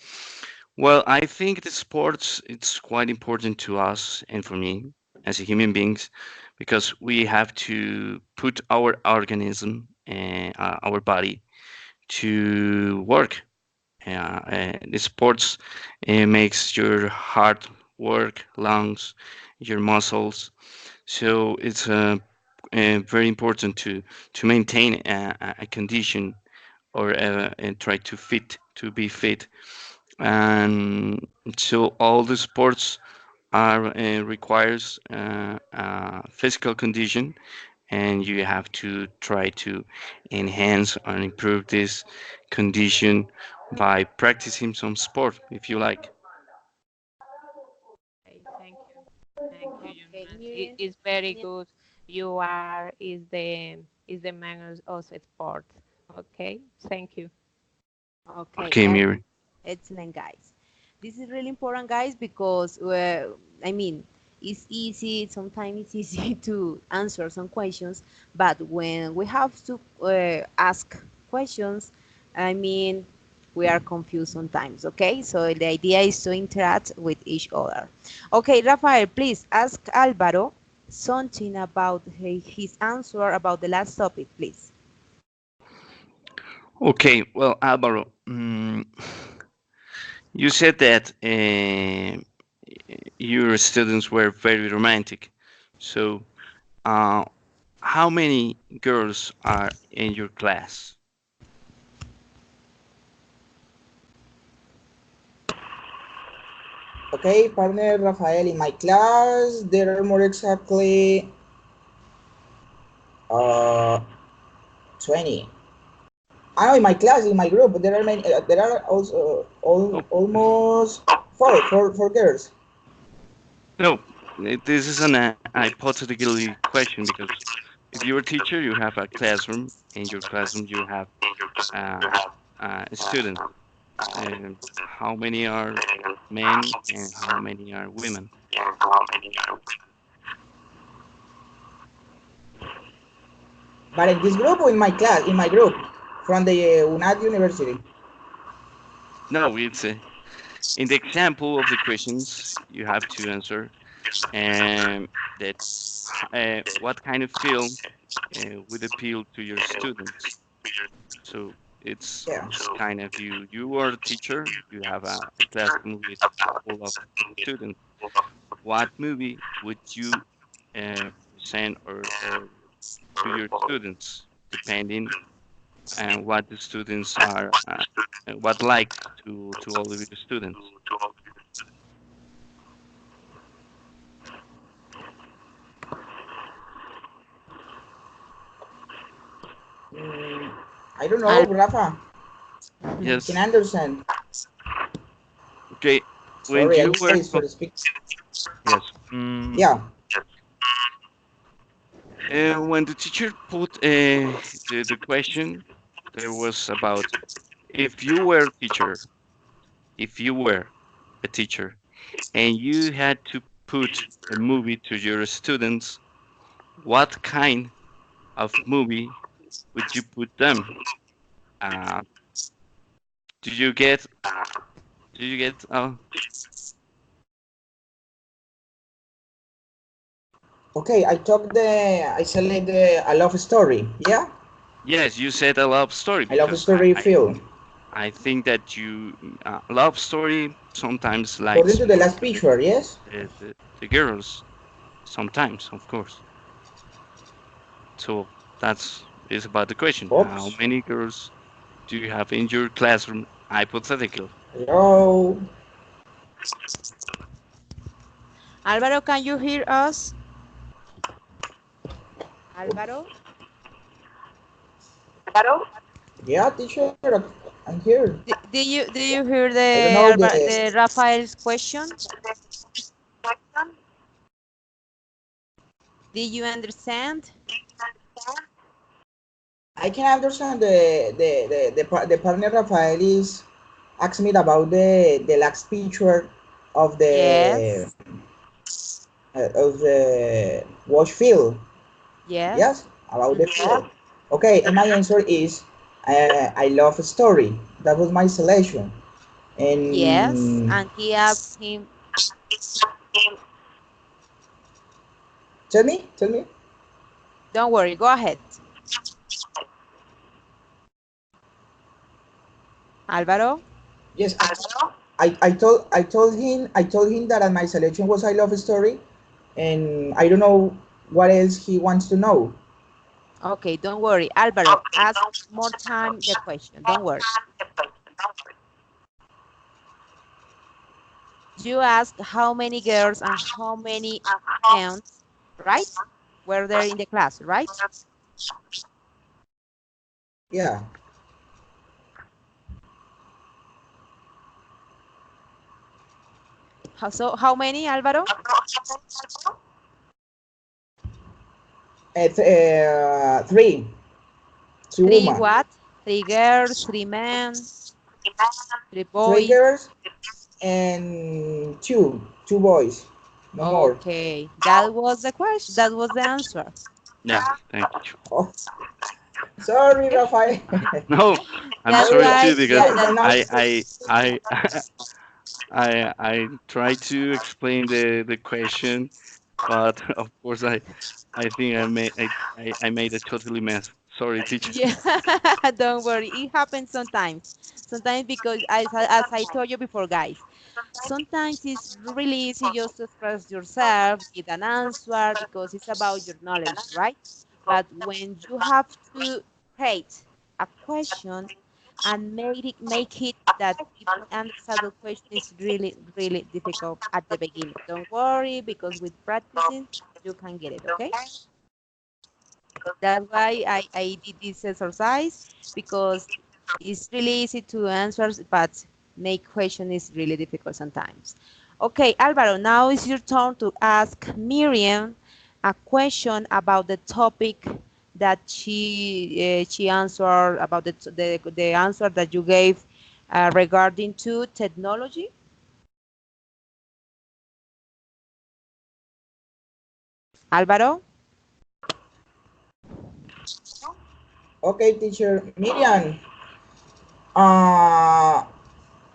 Well, I think the sports it's quite important to us and for me as a human beings because we have to put our organism and our body to work. The sports makes your heart work, lungs, your muscles. So it's very important to maintain a condition or and try to be fit. And so all the sports are requires physical condition, and you have to try to enhance and improve this condition by practicing some sport if you like. Okay, thank you, Okay, Jonas. Miriam. It's very Any, good. You are is the man of sport. Okay, thank you. okay, Okay, Miri. excellent, guys. This is really important, guys, because I mean, it's easy. Sometimes it's easy to answer some questions, but when we have to ask questions, I mean, we are confused sometimes. Okay, so the idea is to interact with each other. Okay, Rafael, please ask Alvaro something about his answer about the last topic, please. Okay, well, Alvaro, you said that your students were very romantic. So, uh, how many girls are in your class? Okay, partner Rafael, in my class, there are more exactly uh, 20. I know in my class, in my group, there are many, there are also Oh, almost four girls. no. This is an hypothetical question because if you're a teacher, you have a classroom. In your classroom, you have uh, students. How many are men and how many are women? But in this group or in my class, in my group, from the UNAD University. No, it's in the example of the questions you have to answer, and that what kind of film would appeal to your students. So it's Yeah. kind of you are a teacher, you have a classroom with full of students. What movie would you present or to your students, depending on what the students are, what likes to all of your students? Mm, I don't know, Al- Rafa. Can I Yes. understand? Okay. When Sorry, you I'm were sorry for speaking. yes. Yeah. When the teacher put the question, there was about if you were a teacher, if you were a teacher, and you had to put a movie to your students, what kind of movie would you put them? Uh, do you get? Do you get? Okay, I select a love story. Yeah, Yes, you said a love story I love because story film. I think that you love story sometimes According likes to the more last picture, yes. the girls sometimes, of course. So that's is about the question. How Oops. many girls do you have in your classroom? Hypothetical. Hello. Alvaro, can you hear us? Alvaro? Yeah, teacher, I'm here. Do you hear I don't know the Rafael's question? Did you understand? I can understand the partner Rafael is asking me about the last picture of Yes. the wash field. Yes. Yes, about the Mhm. field. Okay, and my answer is I love a story. That was my selection. Yes. And And he asked him, tell me. don't worry, go ahead. Álvaro? Yes, I told him that my selection was I love a story, and I don't know what else he wants to know. Okay, don't worry. Álvaro, ask more time the question. Don't worry. You asked how many girls and how many men, right? Were there in the class, right? Yeah, So how many, Álvaro? three, two Three women, what? Three girls, three men, three three boys. girls, and two boys, no more. Okay, that was the question. That was the answer. Yeah, thank you. Oh, sorry, Rafael. No, I'm That's sorry Sorry, why. too because That, yeah, that. for now. I try to explain the question, but of course I think I made a totally mess. Sorry, teacher. Yeah, don't worry. It happens sometimes. Sometimes because as I told you before, guys, sometimes it's really easy just to express yourself, give an answer because it's about your knowledge, right? But when you have to create a question and make it that people understand the question is really, really difficult at the beginning. Don't worry because with practicing you can get it, okay? That's why I did this exercise because it's really easy to answer, but make question is really difficult sometimes. Okay, Alvaro, now it's your turn to ask Miriam a question about the topic that she answered about the answer that you gave regarding to technology. Alvaro? Okay, teacher. Miriam, uh,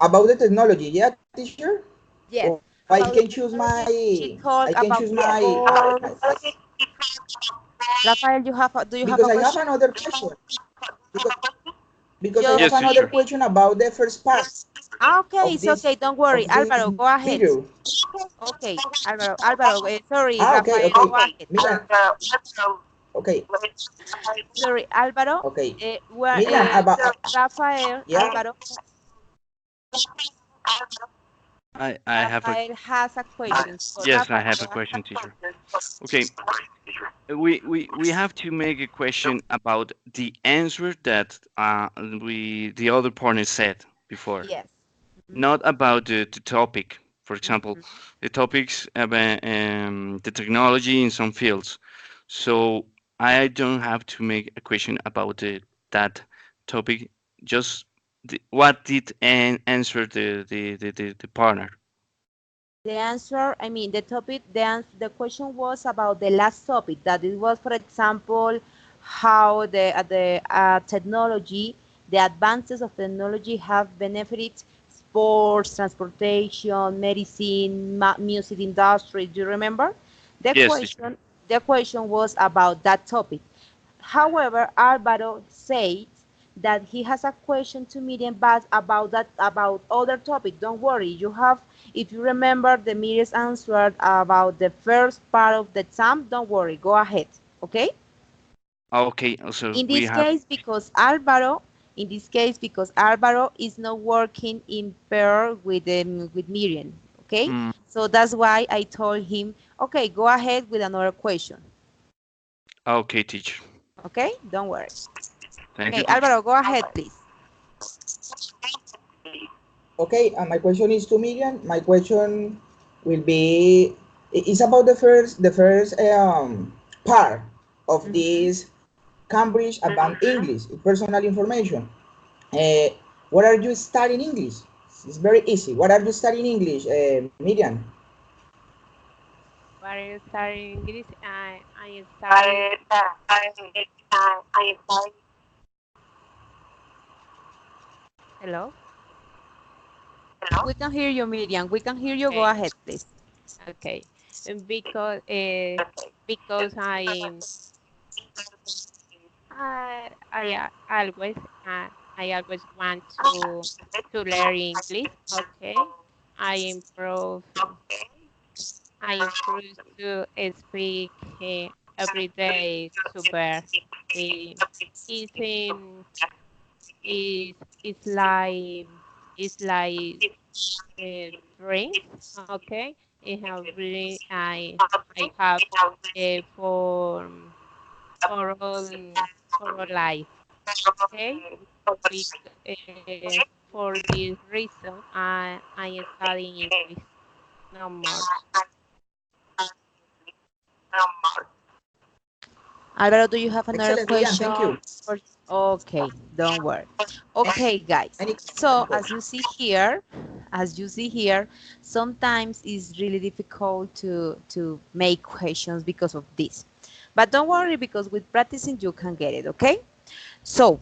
about the technology, yeah, teacher? Yes, Or I about can the choose technology. She I talked can choose about sports. Rafael, do you have because a I have question? another question. Because, because I Just have Yes, another teacher. question about the first part okay, of it's okay. Don't worry, of this Alvaro, go ahead. video. Okay, Alvaro, sorry, Okay, Rafael, okay. go ahead. Miriam, okay, Sorry, Alvaro. okay. Where Miriam, about Rafael, yeah. Alvaro, I have a Rafael has a question. So yes, I Rafael, have go a ahead. question, teacher. Okay, we have to make a question about the answer that the other partner said before, Yes. Mhm, not about the topic. For example, mhm. the topics about the technology in some fields. So I don't have to make a question about that topic. Just what did answer the partner. The answer, I mean, the topic, the question was about the last topic. That it was, for example, how the technology, the advances of technology have benefited sports, transportation, medicine, music industry. Do you remember? The Yes, teacher. question, the question was about that topic. However, Alvaro said that he has a question to Miriam, but about other topic. Don't worry. You have, if you remember the Miriam's answer about the first part of the exam, don't worry. Go ahead. Okay? Okay, so In we this have. case, because Alvaro, in this case, because Alvaro is not working in pair with Miriam. Okay? Mm, So that's why I told him, okay, go ahead with another question. okay, teacher. Okay? Don't worry. Thank you, Okay, teacher. Alvaro, go ahead, please. Okay, my question is to Miriam. My question will be is about the first part of Mhm. this Cambridge Advanced English personal information. Uh, what are you studying English? It's very easy. What are you studying English, Miriam? What are you studying English? I am studying. Hello. We can hear you, Miriam. We can hear you. Go Okay. ahead, please. Okay. Because always I always want to learn English. Okay. I improve I improve to speak every day super. Uh, it's is it's like it's like dreams. Okay. It have really I have for all life. Okay. For this reason, I am studying English no more. Alvaro, do you have another Excellent, Miriam. question? Thank you. For... Okay, don't worry. Okay, guys. Any So question? as you see here, sometimes it's really difficult to make questions because of this. But don't worry because with practicing you can get it, okay? So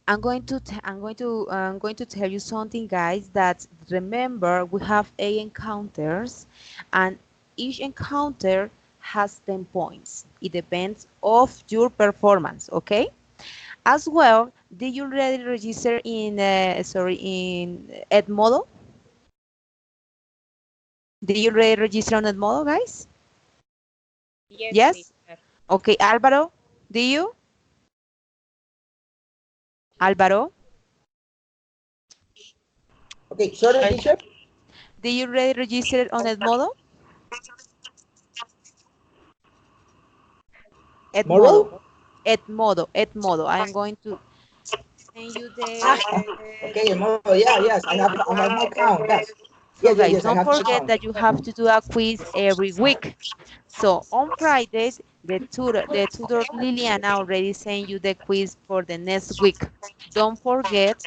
I'm going to tell you something, guys. That remember we have 8 encounters, and each encounter has 10 points. It depends of your performance. Okay. As well, did you already register in Edmodo? Did you already register on Edmodo, guys? Yes, Yes. teacher. Okay, Alvaro, do you? Alvaro, Okay, sorry, teacher. did you already register on Edmodo? Edmodo. Model? Edmodo. I am going to send you the Okay, model. Yeah, yes. I have my account. Yes. So Yes, yes, guys, yes. I don't have to forget count. that you have to do a quiz every week. So on Fridays, the tutor Liliana already sent you the quiz for the next week. Don't forget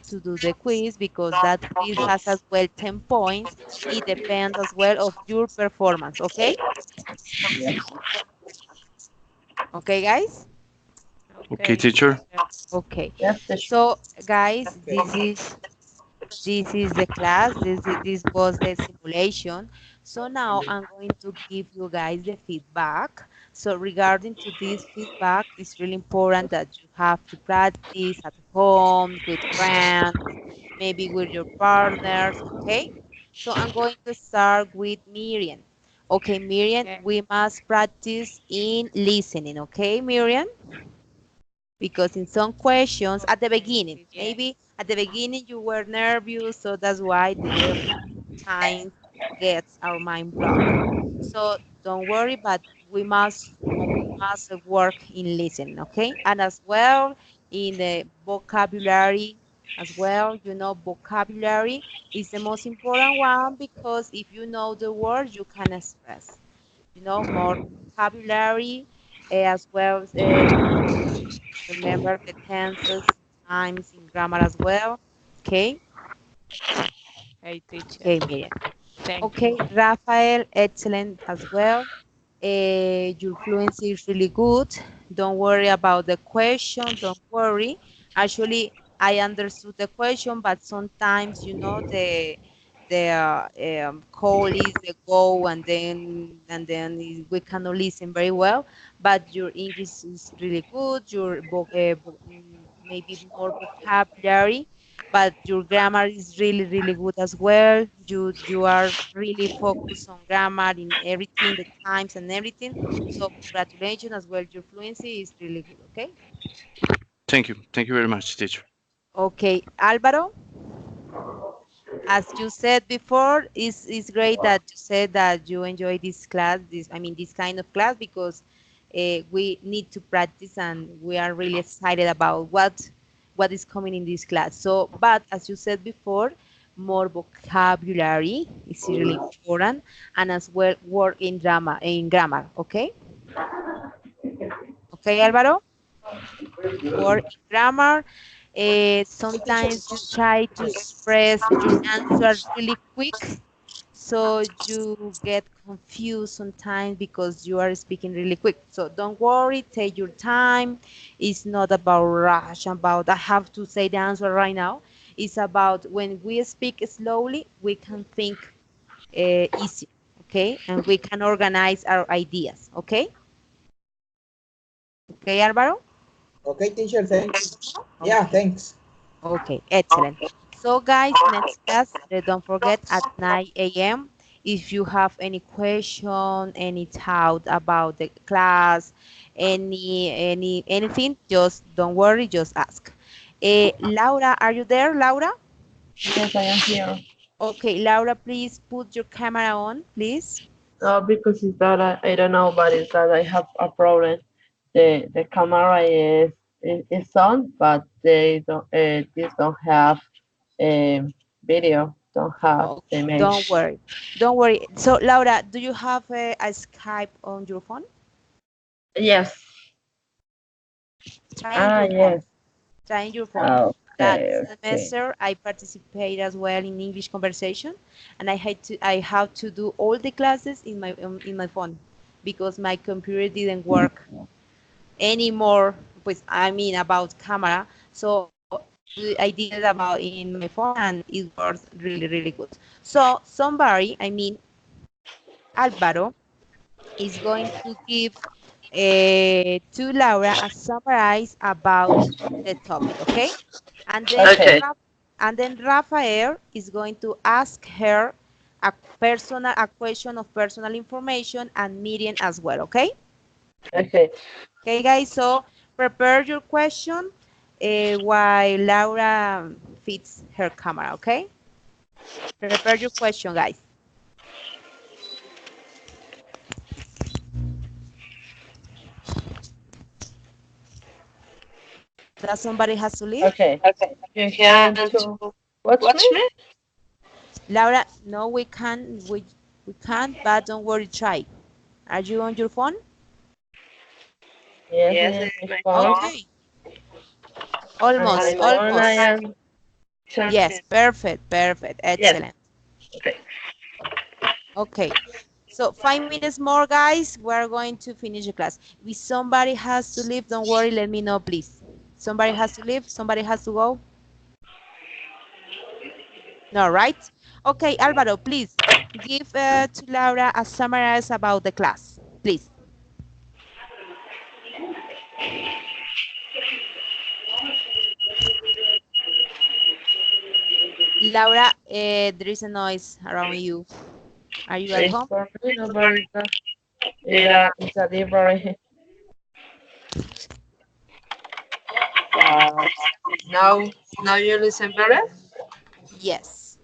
to do the quiz because that quiz has as well 10 points. It depends as well of your performance, okay? Yes. Okay, guys? Okay, Okay, teacher. teacher. Okay. Yes, teacher. So guys, Okay. this is the class. This was the simulation. So now I'm going to give you guys the feedback. So regarding to this feedback, it's really important that you have to practice at home with friends, maybe with your partners. Okay. So I'm going to start with Miriam. Okay, Miriam, Yeah. we must practice in listening. Okay, Miriam? Because in some questions at the Okay, beginning, teacher. maybe at the beginning you were nervous, so that's why the time gets our mind blocked. So don't worry, but we must work in listening, okay? And as well in the vocabulary as well, vocabulary is the most important one because if you know the words, you can express, more vocabulary as well. Remember the tenses, times in grammar as well. Okay, Hey, teacher. okay, Miriam. Thank you. Okay, Rafael, excellent as well. Your fluency is really good. Don't worry about the question. Don't worry. Actually, I understood the question, but sometimes the call is the go, and then we cannot listen very well. But your English is really good. Maybe more vocabulary, but your grammar is really really good as well. You are really focused on grammar in everything, the times and everything. So congratulations as well. Your fluency is really good. Okay. Thank you. Thank you very much, teacher. Okay, Alvaro. As you said before, it's great that you said that you enjoy this class. This kind of class because we need to practice and we are really excited about what is coming in this class. So, but as you said before, more vocabulary is really important, and as well work in grammar. Okay, Alvaro, work in grammar. Sometimes you try to express your answer really quick, so you get confused sometimes because you are speaking really quick. So don't worry, take your time. It's not about rush, about I have to say the answer right now. It's about when we speak slowly, we can think easier, okay? And we can organize our ideas, okay? Okay, Alvaro? Okay, teacher. Thanks. Yeah, Okay. thanks. Okay, excellent. So guys, next class, don't forget at 9 a.m. If you have any question, any doubt about the class, anything, just don't worry, just ask. Laura, are you there, Laura? Yes, I am here. Okay, Laura, please put your camera on, please. Because it's that I don't know, but it's that I have a problem. The camera is on, but they don't. This don't have video. Don't have Oh, the don't image. worry, don't worry. So, Laura, do you have a Skype on your phone? Yes. Try in your phone. Yes. Try in your phone. That Okay. Okay. semester, I participate as well in English conversation, and I have to do all the classes in my phone because my computer didn't work anymore. Pues about camera, so I did it about in my phone, and it works really really good. So somebody, Alvaro, is going to give to Laura a summarize about the topic, okay? And then Okay. and then Rafael is going to ask her a question of personal information, and Miriam as well, okay? Okay. Okay, guys. So prepare your question while Laura fits her camera, okay? Prepare your question, guys. That somebody has to leave. Okay. You can to watch me? Laura, no, we can't, but don't worry, try. Are you on your phone? Yes, this is my phone. Okay. And my Almost, phone, I almost. am searching. Yes, perfect, perfect. Yes. Excellent. Okay. Okay. So 5 minutes more, guys. We're going to finish the class. If somebody has to leave, don't worry, let me know, please. Somebody has to leave, somebody has to go. No, right? Okay, Alvaro, please give to Laura a summary about the class, please. Laura, there is a noise around you. Are you at It's home? for me, nobody can. It's a different. Uh, now you listen better? Yes.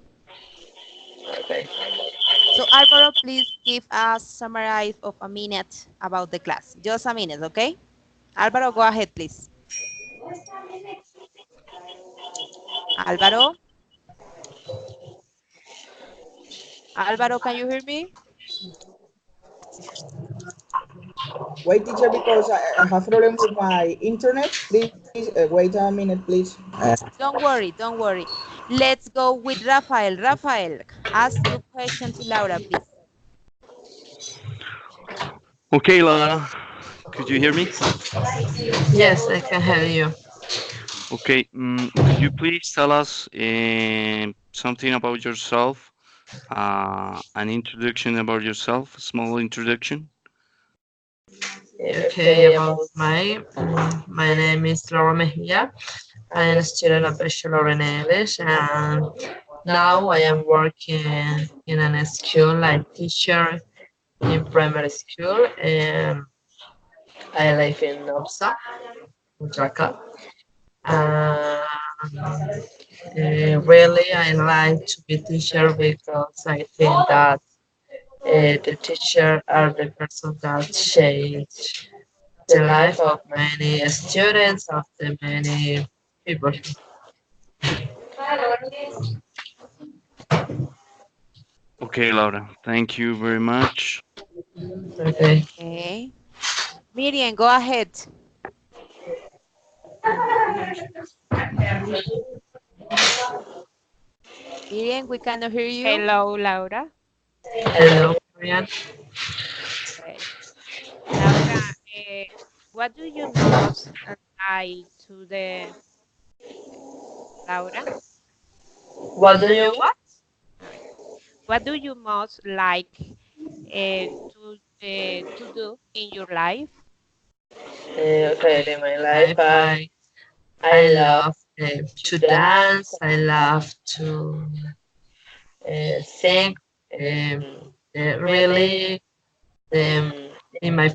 Okay. So Alvaro, please give a summary of a minute about the class. Just a minute, okay? Alvaro, go ahead, please. Alvaro? Alvaro, can you hear me? Wait, teacher, because I have problem with my internet. Please wait a minute, please. Don't worry, don't worry. Let's go with Rafael. Rafael, ask your question to Laura, please. Okay, Laura, could you hear me? Yes, I can hear you. Okay, could you please tell us something about yourself? An introduction about yourself, a small introduction. Okay, about my name is Laura Mejia. I am a student of Bachelor in English, and now I am working in a school like teacher in primary school, and I live in Nopsa, Dhaka. Really, I like to be teacher because I think that the teacher are the person that change the life of many students, of the many people. Okay, Laura, thank you very much. Okay. Okay. Miriam, go ahead. Miriam, we cannot hear you. Hello, Laura. Hello, Marian. Okay. Laura, what do you most like to the Laura? What do you want? Sorry. What do you most like to do in your life? Okay, in my life, I love to dance. I love to sing. Really, um, in my free